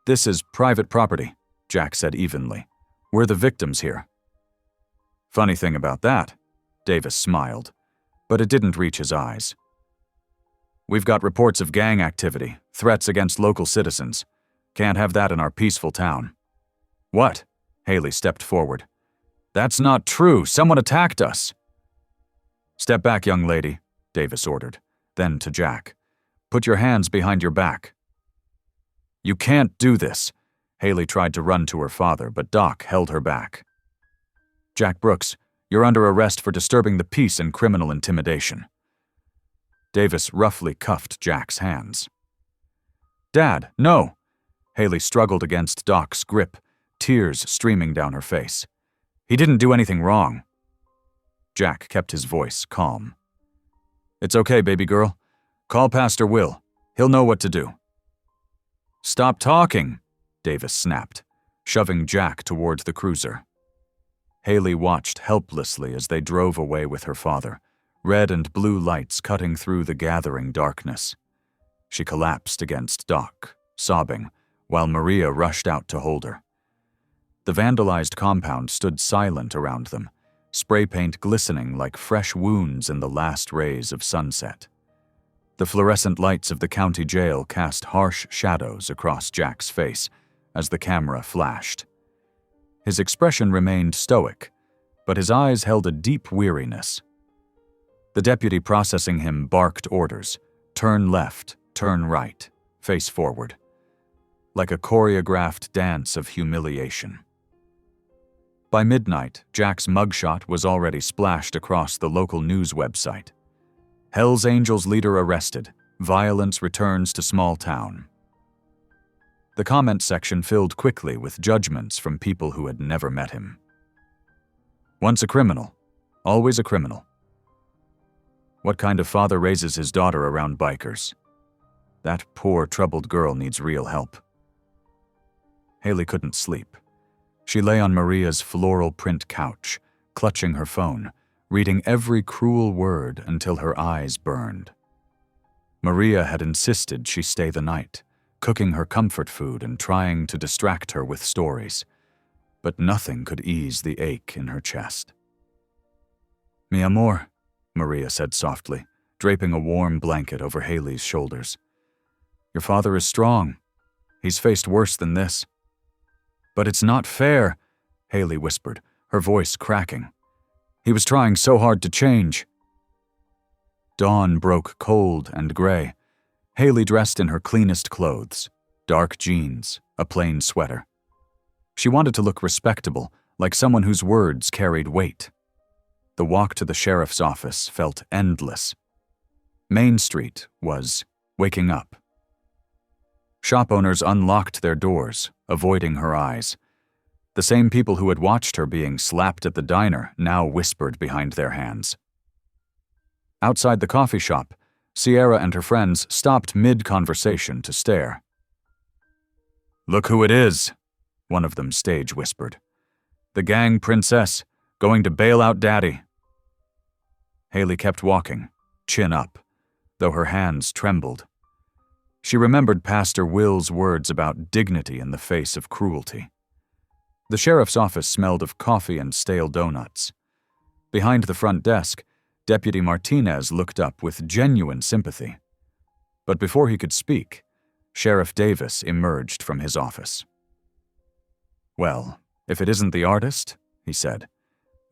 "This is private property," Jack said evenly. "We're the victims here." "Funny thing about that," Davis smiled, but it didn't reach his eyes. "We've got reports of gang activity, threats against local citizens. Can't have that in our peaceful town." "What?" Haley stepped forward. "That's not true. Someone attacked us." "Step back, young lady," Davis ordered. Then to Jack, "Put your hands behind your back." "You can't do this." Haley tried to run to her father, but Doc held her back. "Jack Brooks, you're under arrest for disturbing the peace and criminal intimidation." Davis roughly cuffed Jack's hands. "Dad, no!" Haley struggled against Doc's grip, tears streaming down her face. "He didn't do anything wrong." Jack kept his voice calm. "It's okay, baby girl. Call Pastor Will. He'll know what to do." "Stop talking," Davis snapped, shoving Jack toward the cruiser. Haley watched helplessly as they drove away with her father, red and blue lights cutting through the gathering darkness. She collapsed against Doc, sobbing, while Maria rushed out to hold her. The vandalized compound stood silent around them, spray paint glistening like fresh wounds in the last rays of sunset. The fluorescent lights of the county jail cast harsh shadows across Jack's face as the camera flashed. His expression remained stoic, but his eyes held a deep weariness. The deputy processing him barked orders: turn left, turn right, face forward, like a choreographed dance of humiliation. By midnight, Jack's mugshot was already splashed across the local news website. Hell's Angels leader arrested. Violence returns to small town. The comment section filled quickly with judgments from people who had never met him. Once a criminal, always a criminal. What kind of father raises his daughter around bikers? That poor, troubled girl needs real help. Haley couldn't sleep. She lay on Maria's floral print couch, clutching her phone, reading every cruel word until her eyes burned. Maria had insisted she stay the night, cooking her comfort food and trying to distract her with stories, but nothing could ease the ache in her chest. "Mi amor," Maria said softly, draping a warm blanket over Haley's shoulders. "Your father is strong. He's faced worse than this." "But it's not fair," Haley whispered, her voice cracking. "He was trying so hard to change." Dawn broke cold and gray. Haley dressed in her cleanest clothes, dark jeans, a plain sweater. She wanted to look respectable, like someone whose words carried weight. The walk to the sheriff's office felt endless. Main Street was waking up. Shop owners unlocked their doors, avoiding her eyes. The same people who had watched her being slapped at the diner now whispered behind their hands. Outside the coffee shop, Sierra and her friends stopped mid-conversation to stare. "Look who it is," one of them stage whispered. "The gang princess, going to bail out Daddy." Haley kept walking, chin up, though her hands trembled. She remembered Pastor Will's words about dignity in the face of cruelty. The sheriff's office smelled of coffee and stale donuts. Behind the front desk, Deputy Martinez looked up with genuine sympathy. But before he could speak, Sheriff Davis emerged from his office. "Well, if it isn't the artist," he said,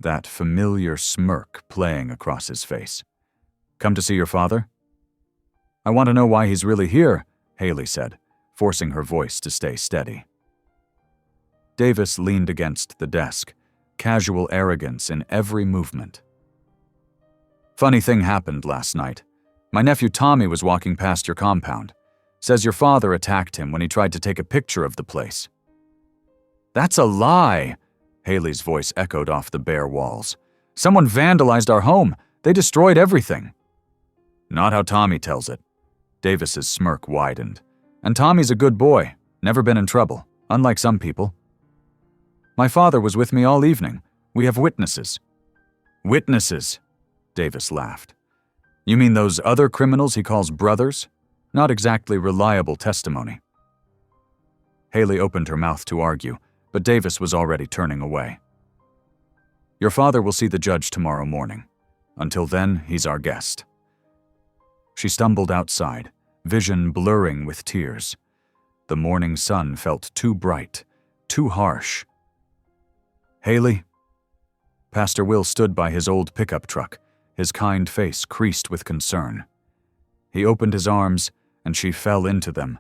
that familiar smirk playing across his face. "Come to see your father?" "I want to know why he's really here," Haley said, forcing her voice to stay steady. Davis leaned against the desk, casual arrogance in every movement. "Funny thing happened last night. My nephew Tommy was walking past your compound. Says your father attacked him when he tried to take a picture of the place." "That's a lie!" Haley's voice echoed off the bare walls. "Someone vandalized our home. They destroyed everything." "Not how Tommy tells it." Davis's smirk widened. "And Tommy's a good boy, never been in trouble, unlike some people." "My father was with me all evening. We have witnesses." "Witnesses?" Davis laughed. "You mean those other criminals he calls brothers? Not exactly reliable testimony." Haley opened her mouth to argue, but Davis was already turning away. "Your father will see the judge tomorrow morning. Until then, he's our guest." She stumbled outside, vision blurring with tears. The morning sun felt too bright, too harsh. "Haley?" Pastor Will stood by his old pickup truck, his kind face creased with concern. He opened his arms, and she fell into them,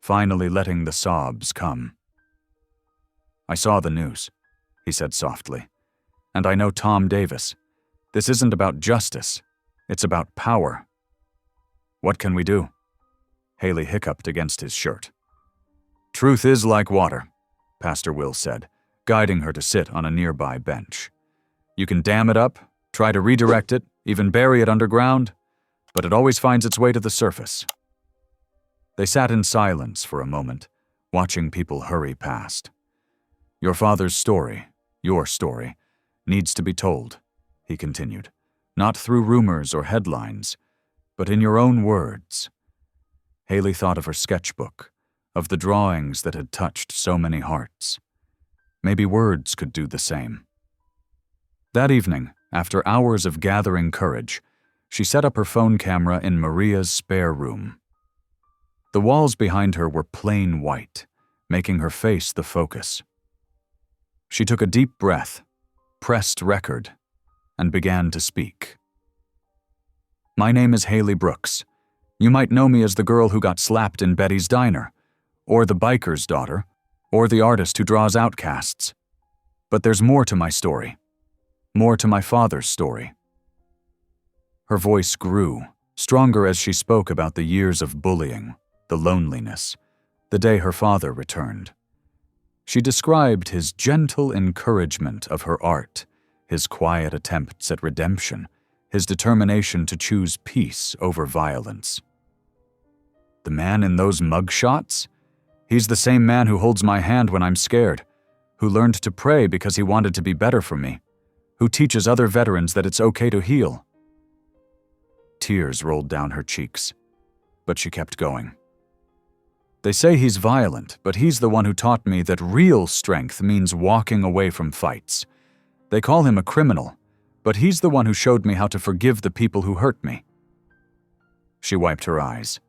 finally letting the sobs come. "I saw the news," he said softly. "And I know Tom Davis. This isn't about justice. It's about power." "What can we do?" Haley hiccuped against his shirt. "Truth is like water," Pastor Will said, guiding her to sit on a nearby bench. "You can dam it up, try to redirect it, even bury it underground, but it always finds its way to the surface." They sat in silence for a moment, watching people hurry past. "Your father's story, your story, needs to be told," he continued, "not through rumors or headlines, but in your own words." Haley thought of her sketchbook, of the drawings that had touched so many hearts. Maybe words could do the same. That evening, after hours of gathering courage, she set up her phone camera in Maria's spare room. The walls behind her were plain white, making her face the focus. She took a deep breath, pressed record, and began to speak. "My name is Haley Brooks. You might know me as the girl who got slapped in Betty's diner, or the biker's daughter, or the artist who draws outcasts. But there's more to my story. More to my father's story." Her voice grew, stronger as she spoke about the years of bullying, the loneliness, the day her father returned. She described his gentle encouragement of her art, his quiet attempts at redemption, his determination to choose peace over violence. "The man in those mugshots? He's the same man who holds my hand when I'm scared, who learned to pray because he wanted to be better for me, who teaches other veterans that it's okay to heal." Tears rolled down her cheeks, but she kept going. "They say he's violent, but he's the one who taught me that real strength means walking away from fights. They call him a criminal, but he's the one who showed me how to forgive the people who hurt me." She wiped her eyes.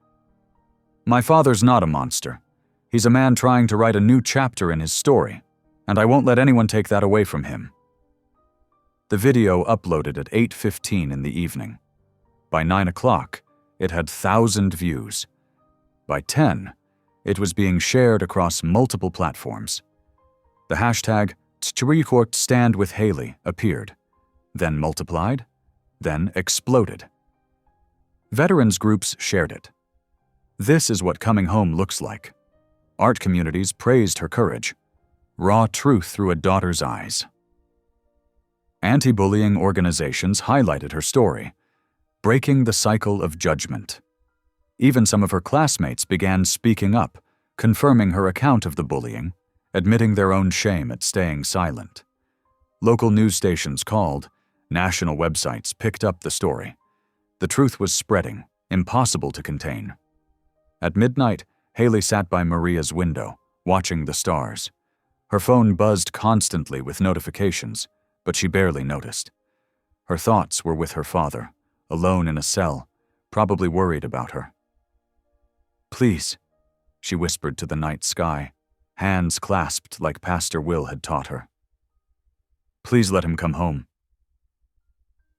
"My father's not a monster. He's a man trying to write a new chapter in his story, and I won't let anyone take that away from him." The video uploaded at 8:15 in the evening. By 9 o'clock, it had 1,000 views. By 10, it was being shared across multiple platforms. The hashtag #StandWithHaley appeared, then multiplied, then exploded. Veterans groups shared it. This is what coming home looks like. Art communities praised her courage. Raw truth through a daughter's eyes. Anti-bullying organizations highlighted her story, breaking the cycle of judgment. Even some of her classmates began speaking up, confirming her account of the bullying, admitting their own shame at staying silent. Local news stations called, national websites picked up the story. The truth was spreading, impossible to contain. At midnight, Haley sat by Maria's window, watching the stars. Her phone buzzed constantly with notifications, but she barely noticed. Her thoughts were with her father, alone in a cell, probably worried about her. Please," she whispered to the night sky, hands clasped like Pastor Will had taught her. "Please let him come home."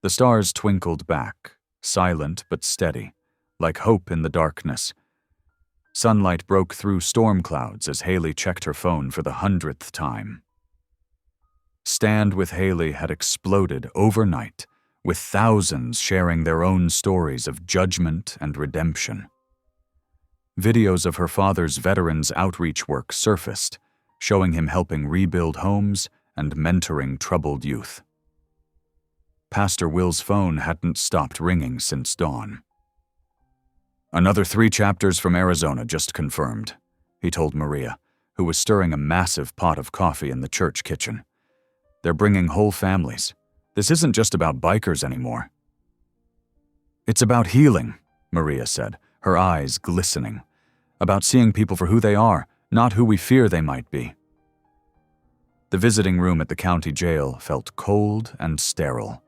The stars twinkled back, silent but steady, like hope in the darkness. Sunlight broke through storm clouds as Haley checked her phone for the 100th time. Stand with Haley had exploded overnight, with thousands sharing their own stories of judgment and redemption. Videos of her father's veterans outreach work surfaced, showing him helping rebuild homes and mentoring troubled youth. Pastor Will's phone hadn't stopped ringing since dawn. "Another 3 chapters from Arizona just confirmed," he told Maria, who was stirring a massive pot of coffee in the church kitchen. "They're bringing whole families. This isn't just about bikers anymore." "It's about healing," Maria said, her eyes glistening. "About seeing people for who they are, not who we fear they might be." The visiting room at the county jail felt cold and sterile.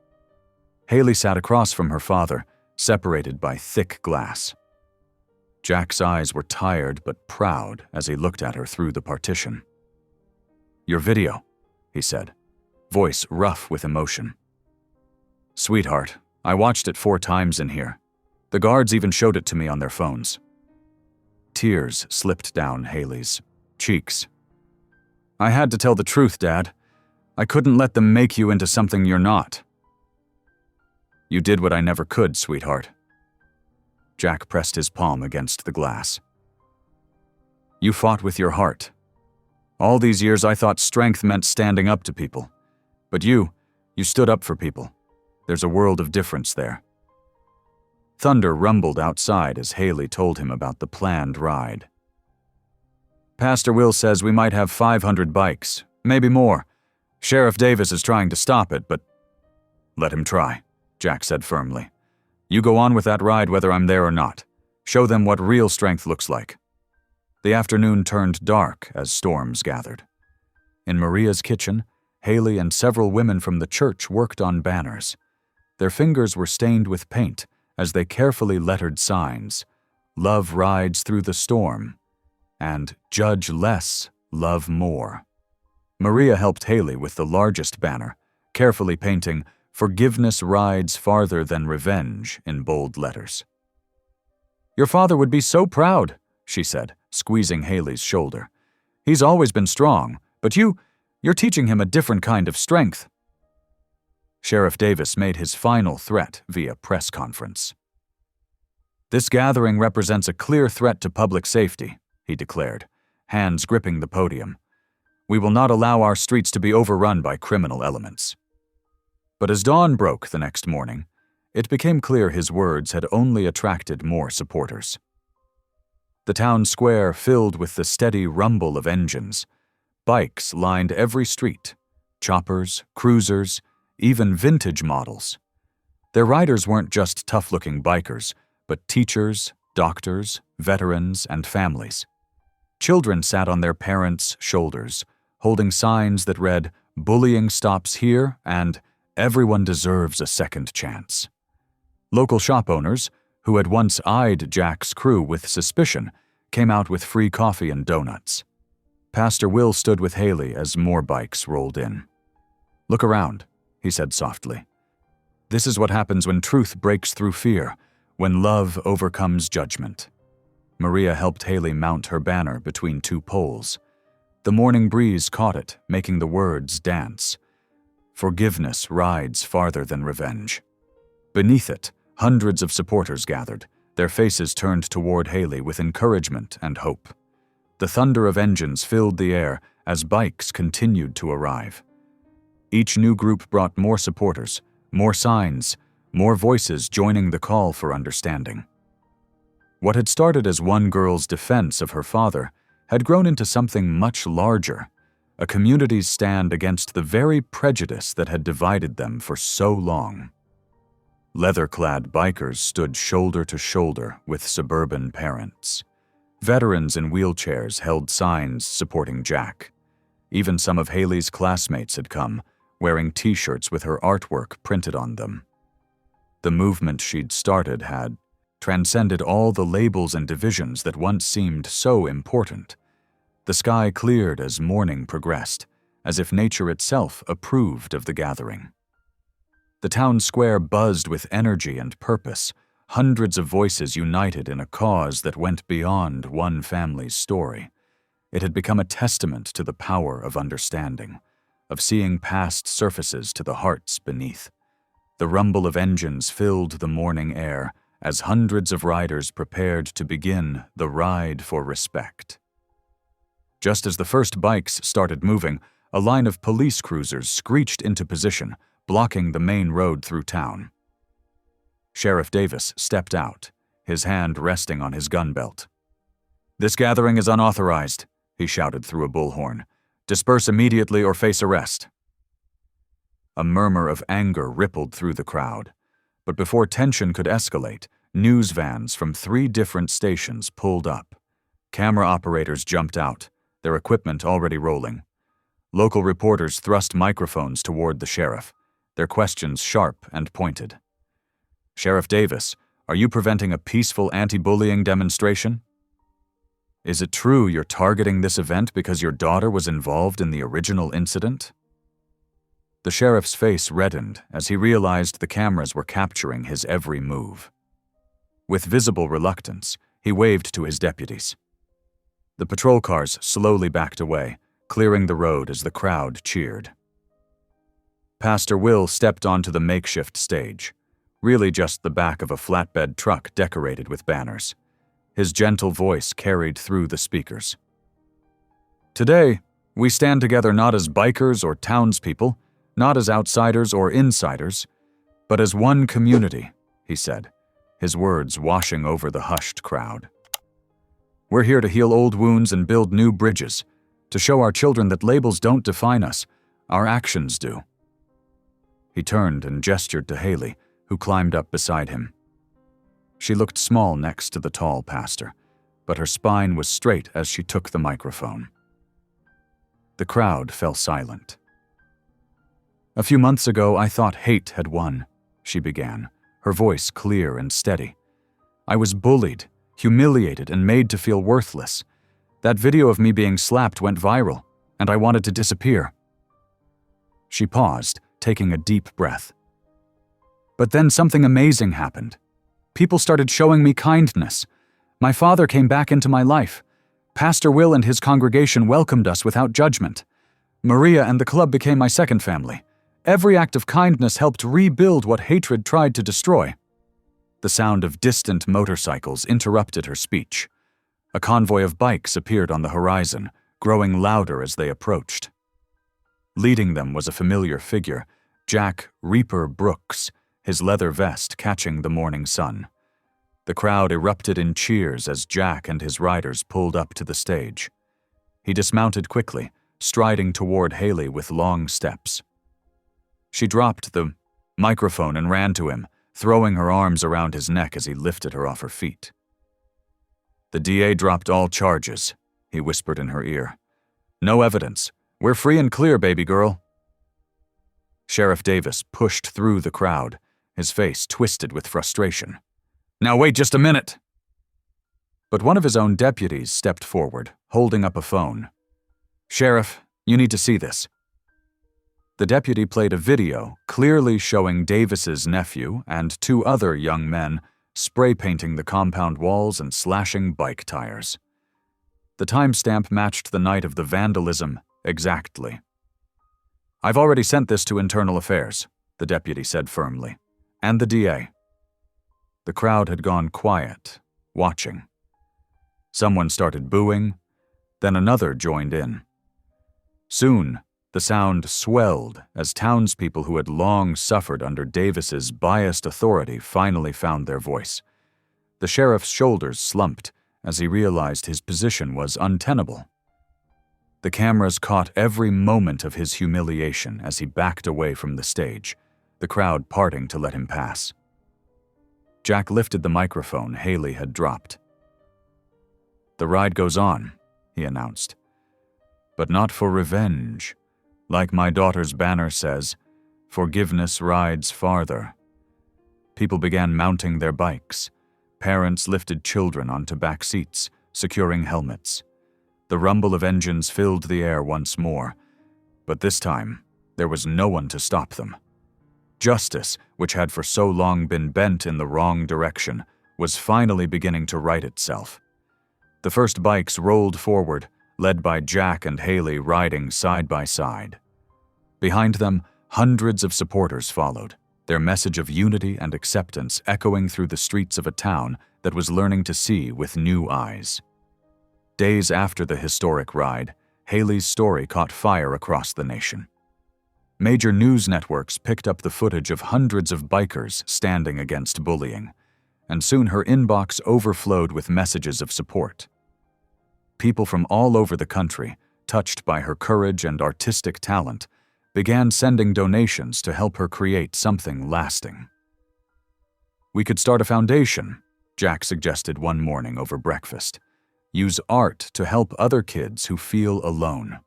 Haley sat across from her father, separated by thick glass. Jack's eyes were tired but proud as he looked at her through the partition. "Your video," he said, voice rough with emotion. "Sweetheart, I watched it 4 times in here. The guards even showed it to me on their phones." Tears slipped down Haley's cheeks. "I had to tell the truth, Dad. I couldn't let them make you into something you're not." "You did what I never could, sweetheart." Jack pressed his palm against the glass. "You fought with your heart. All these years I thought strength meant standing up to people. But you stood up for people. There's a world of difference there." Thunder rumbled outside as Haley told him about the planned ride. "Pastor Will says we might have 500 bikes, maybe more. Sheriff Davis is trying to stop it, but—" "Let him try," Jack said firmly. "You go on with that ride whether I'm there or not. Show them what real strength looks like." The afternoon turned dark as storms gathered. In Maria's kitchen, Haley and several women from the church worked on banners. Their fingers were stained with paint as they carefully lettered signs, "Love rides through the storm," and "Judge less, love more." Maria helped Haley with the largest banner, carefully painting "Forgiveness rides farther than revenge" in bold letters. "Your father would be so proud," she said, squeezing Haley's shoulder. "He's always been strong, but you're teaching him a different kind of strength." Sheriff Davis made his final threat via press conference. "This gathering represents a clear threat to public safety," he declared, hands gripping the podium. "We will not allow our streets to be overrun by criminal elements." But as dawn broke the next morning, it became clear his words had only attracted more supporters. The town square filled with the steady rumble of engines. Bikes lined every street, choppers, cruisers, even vintage models. Their riders weren't just tough-looking bikers, but teachers, doctors, veterans, and families. Children sat on their parents' shoulders, holding signs that read, "Bullying stops here," and "Everyone deserves a second chance." Local shop owners, who had once eyed Jack's crew with suspicion, came out with free coffee and donuts. Pastor Will stood with Haley as more bikes rolled in. "Look around," he said softly. "This is what happens when truth breaks through fear, when love overcomes judgment." Maria helped Haley mount her banner between 2 poles. The morning breeze caught it, making the words dance. "Forgiveness rides farther than revenge." Beneath it, hundreds of supporters gathered, their faces turned toward Haley with encouragement and hope. The thunder of engines filled the air as bikes continued to arrive. Each new group brought more supporters, more signs, more voices joining the call for understanding. What had started as one girl's defense of her father had grown into something much larger, a community's stand against the very prejudice that had divided them for so long. Leather-clad bikers stood shoulder to shoulder with suburban parents. Veterans in wheelchairs held signs supporting Jack. Even some of Haley's classmates had come, wearing T-shirts with her artwork printed on them. The movement she'd started had transcended all the labels and divisions that once seemed so important. The sky cleared as morning progressed, as if nature itself approved of the gathering. The town square buzzed with energy and purpose, hundreds of voices united in a cause that went beyond one family's story. It had become a testament to the power of understanding, of seeing past surfaces to the hearts beneath. The rumble of engines filled the morning air as hundreds of riders prepared to begin the ride for respect. Just as the first bikes started moving, a line of police cruisers screeched into position, blocking the main road through town. Sheriff Davis stepped out, his hand resting on his gun belt. "This gathering is unauthorized," he shouted through a bullhorn. "Disperse immediately or face arrest." A murmur of anger rippled through the crowd, but before tension could escalate, news vans from 3 different stations pulled up. Camera operators jumped out, their equipment already rolling. Local reporters thrust microphones toward the sheriff, their questions sharp and pointed. "Sheriff Davis, are you preventing a peaceful anti-bullying demonstration? Is it true you're targeting this event because your daughter was involved in the original incident?" The sheriff's face reddened as he realized the cameras were capturing his every move. With visible reluctance, he waved to his deputies. The patrol cars slowly backed away, clearing the road as the crowd cheered. Pastor Will stepped onto the makeshift stage, really just the back of a flatbed truck decorated with banners. His gentle voice carried through the speakers. "Today, we stand together not as bikers or townspeople, not as outsiders or insiders, but as one community," he said, his words washing over the hushed crowd. "We're here to heal old wounds and build new bridges, to show our children that labels don't define us, our actions do." He turned and gestured to Haley, who climbed up beside him. She looked small next to the tall pastor, but her spine was straight as she took the microphone. The crowd fell silent. "A few months ago, I thought hate had won," she began, her voice clear and steady. "I was bullied, humiliated, and made to feel worthless. That video of me being slapped went viral, and I wanted to disappear." She paused, taking a deep breath. "But then something amazing happened. People started showing me kindness. My father came back into my life. Pastor Will and his congregation welcomed us without judgment. Maria and the club became my second family. Every act of kindness helped rebuild what hatred tried to destroy." The sound of distant motorcycles interrupted her speech. A convoy of bikes appeared on the horizon, growing louder as they approached. Leading them was a familiar figure, Jack "Reaper" Brooks, his leather vest catching the morning sun. The crowd erupted in cheers as Jack and his riders pulled up to the stage. He dismounted quickly, striding toward Haley with long steps. She dropped the microphone and ran to him, throwing her arms around his neck as he lifted her off her feet. "The DA dropped all charges," he whispered in her ear. "No evidence. We're free and clear, baby girl." Sheriff Davis pushed through the crowd, his face twisted with frustration. "Now wait just a minute!" But one of his own deputies stepped forward, holding up a phone. "Sheriff, you need to see this." The deputy played a video clearly showing Davis's nephew and 2 other young men spray painting the compound walls and slashing bike tires. The timestamp matched the night of the vandalism exactly. "I've already sent this to Internal Affairs," the deputy said firmly, "and the DA." The crowd had gone quiet, watching. Someone started booing, then another joined in. Soon, the sound swelled as townspeople who had long suffered under Davis's biased authority finally found their voice. The sheriff's shoulders slumped as he realized his position was untenable. The cameras caught every moment of his humiliation as he backed away from the stage, the crowd parting to let him pass. Jack lifted the microphone Haley had dropped. "The ride goes on," he announced. "But not for revenge. Like my daughter's banner says, forgiveness rides farther." People began mounting their bikes. Parents lifted children onto back seats, securing helmets. The rumble of engines filled the air once more, but this time, there was no one to stop them. Justice, which had for so long been bent in the wrong direction, was finally beginning to right itself. The first bikes rolled forward, led by Jack and Haley riding side by side. Behind them, hundreds of supporters followed, their message of unity and acceptance echoing through the streets of a town that was learning to see with new eyes. Days after the historic ride, Haley's story caught fire across the nation. Major news networks picked up the footage of hundreds of bikers standing against bullying, and soon her inbox overflowed with messages of support. People from all over the country, touched by her courage and artistic talent, began sending donations to help her create something lasting. "We could start a foundation," Jack suggested one morning over breakfast. "Use art to help other kids who feel alone."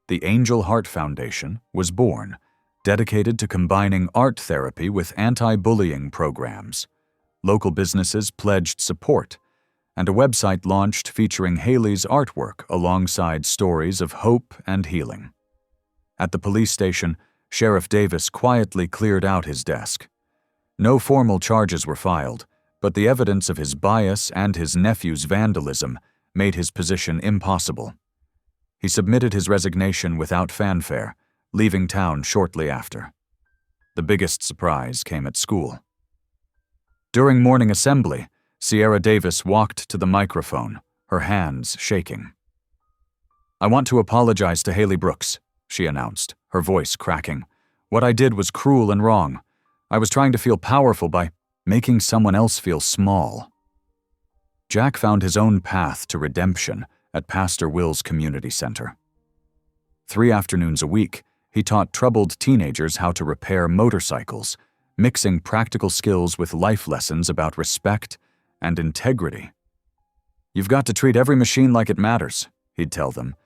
The Angel Heart Foundation was born, dedicated to combining art therapy with anti-bullying programs. Local businesses pledged support, and a website launched featuring Haley's artwork alongside stories of hope and healing. At the police station, Sheriff Davis quietly cleared out his desk. No formal charges were filed, but the evidence of his bias and his nephew's vandalism made his position impossible. He submitted his resignation without fanfare, leaving town shortly after. The biggest surprise came at school. During morning assembly, Sierra Davis walked to the microphone, her hands shaking. "I want to apologize to Haley Brooks," she announced, her voice cracking. "What I did was cruel and wrong. I was trying to feel powerful by making someone else feel small." Jack found his own path to redemption at Pastor Will's Community Center. 3 afternoons a week, he taught troubled teenagers how to repair motorcycles, mixing practical skills with life lessons about respect and integrity. "You've got to treat every machine like it matters," he'd tell them.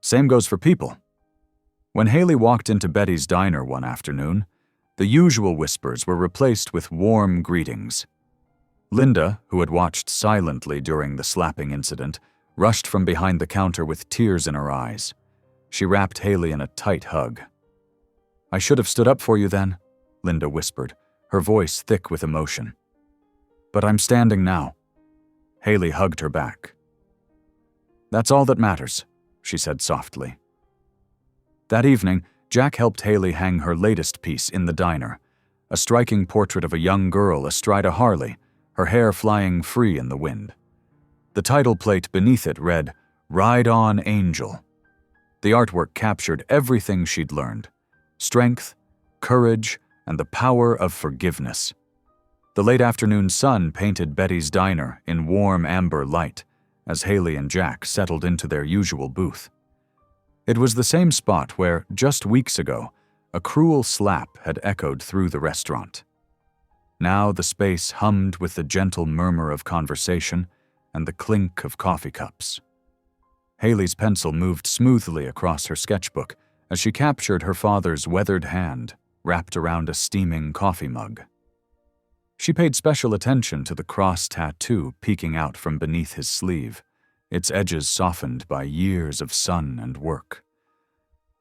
"Same goes for people." When Haley walked into Betty's diner one afternoon, the usual whispers were replaced with warm greetings. Linda, who had watched silently during the slapping incident, rushed from behind the counter with tears in her eyes. She wrapped Haley in a tight hug. "I should have stood up for you then," Linda whispered, her voice thick with emotion. "But I'm standing now." Haley hugged her back. "That's all that matters," she said softly. That evening, Jack helped Haley hang her latest piece in the diner, a striking portrait of a young girl astride a Harley, her hair flying free in the wind. The title plate beneath it read, "Ride On, Angel." The artwork captured everything she'd learned: strength, courage, and the power of forgiveness. The late afternoon sun painted Betty's diner in warm amber light as Haley and Jack settled into their usual booth. It was the same spot where, just weeks ago, a cruel slap had echoed through the restaurant. Now the space hummed with the gentle murmur of conversation and the clink of coffee cups. Haley's pencil moved smoothly across her sketchbook as she captured her father's weathered hand wrapped around a steaming coffee mug. She paid special attention to the cross tattoo peeking out from beneath his sleeve, its edges softened by years of sun and work.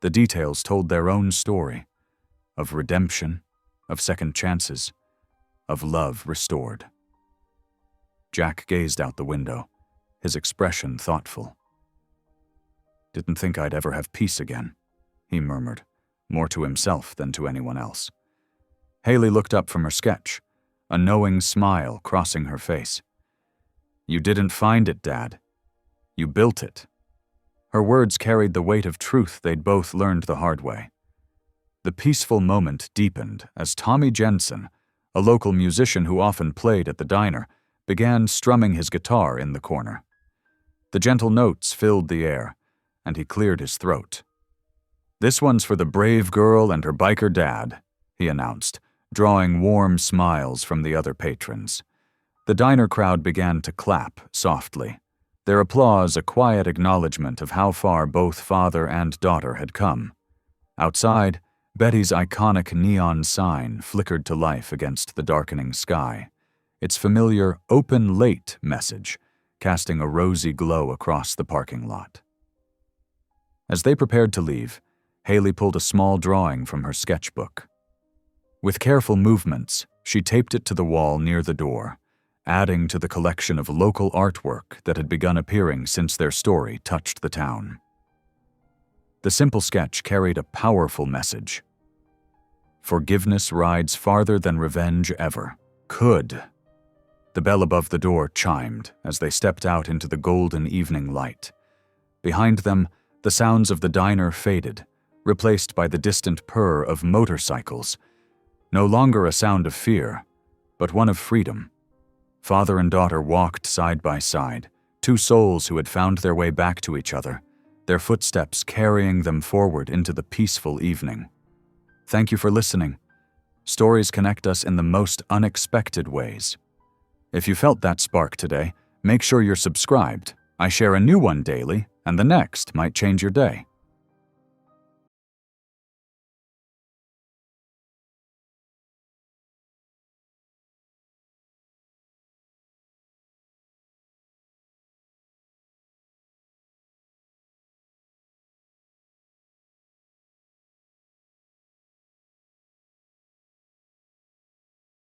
The details told their own story, of redemption, of second chances, of love restored. Jack gazed out the window, his expression thoughtful. "Didn't think I'd ever have peace again," he murmured, more to himself than to anyone else. Haley looked up from her sketch, a knowing smile crossing her face. "You didn't find it, Dad. You built it." Her words carried the weight of truth they'd both learned the hard way. The peaceful moment deepened as Tommy Jensen, a local musician who often played at the diner, began strumming his guitar in the corner. The gentle notes filled the air, and he cleared his throat. "This one's for the brave girl and her biker dad," he announced, drawing warm smiles from the other patrons. The diner crowd began to clap softly, their applause a quiet acknowledgement of how far both father and daughter had come. Outside, Betty's iconic neon sign flickered to life against the darkening sky, its familiar "Open Late" message casting a rosy glow across the parking lot. As they prepared to leave, Haley pulled a small drawing from her sketchbook. With careful movements, she taped it to the wall near the door, adding to the collection of local artwork that had begun appearing since their story touched the town. The simple sketch carried a powerful message. Forgiveness rides farther than revenge ever could. The bell above the door chimed as they stepped out into the golden evening light. Behind them, the sounds of the diner faded, replaced by the distant purr of motorcycles. No longer a sound of fear, but one of freedom. Father and daughter walked side by side, two souls who had found their way back to each other, their footsteps carrying them forward into the peaceful evening. Thank you for listening. Stories connect us in the most unexpected ways. If you felt that spark today, make sure you're subscribed. I share a new one daily, and the next might change your day.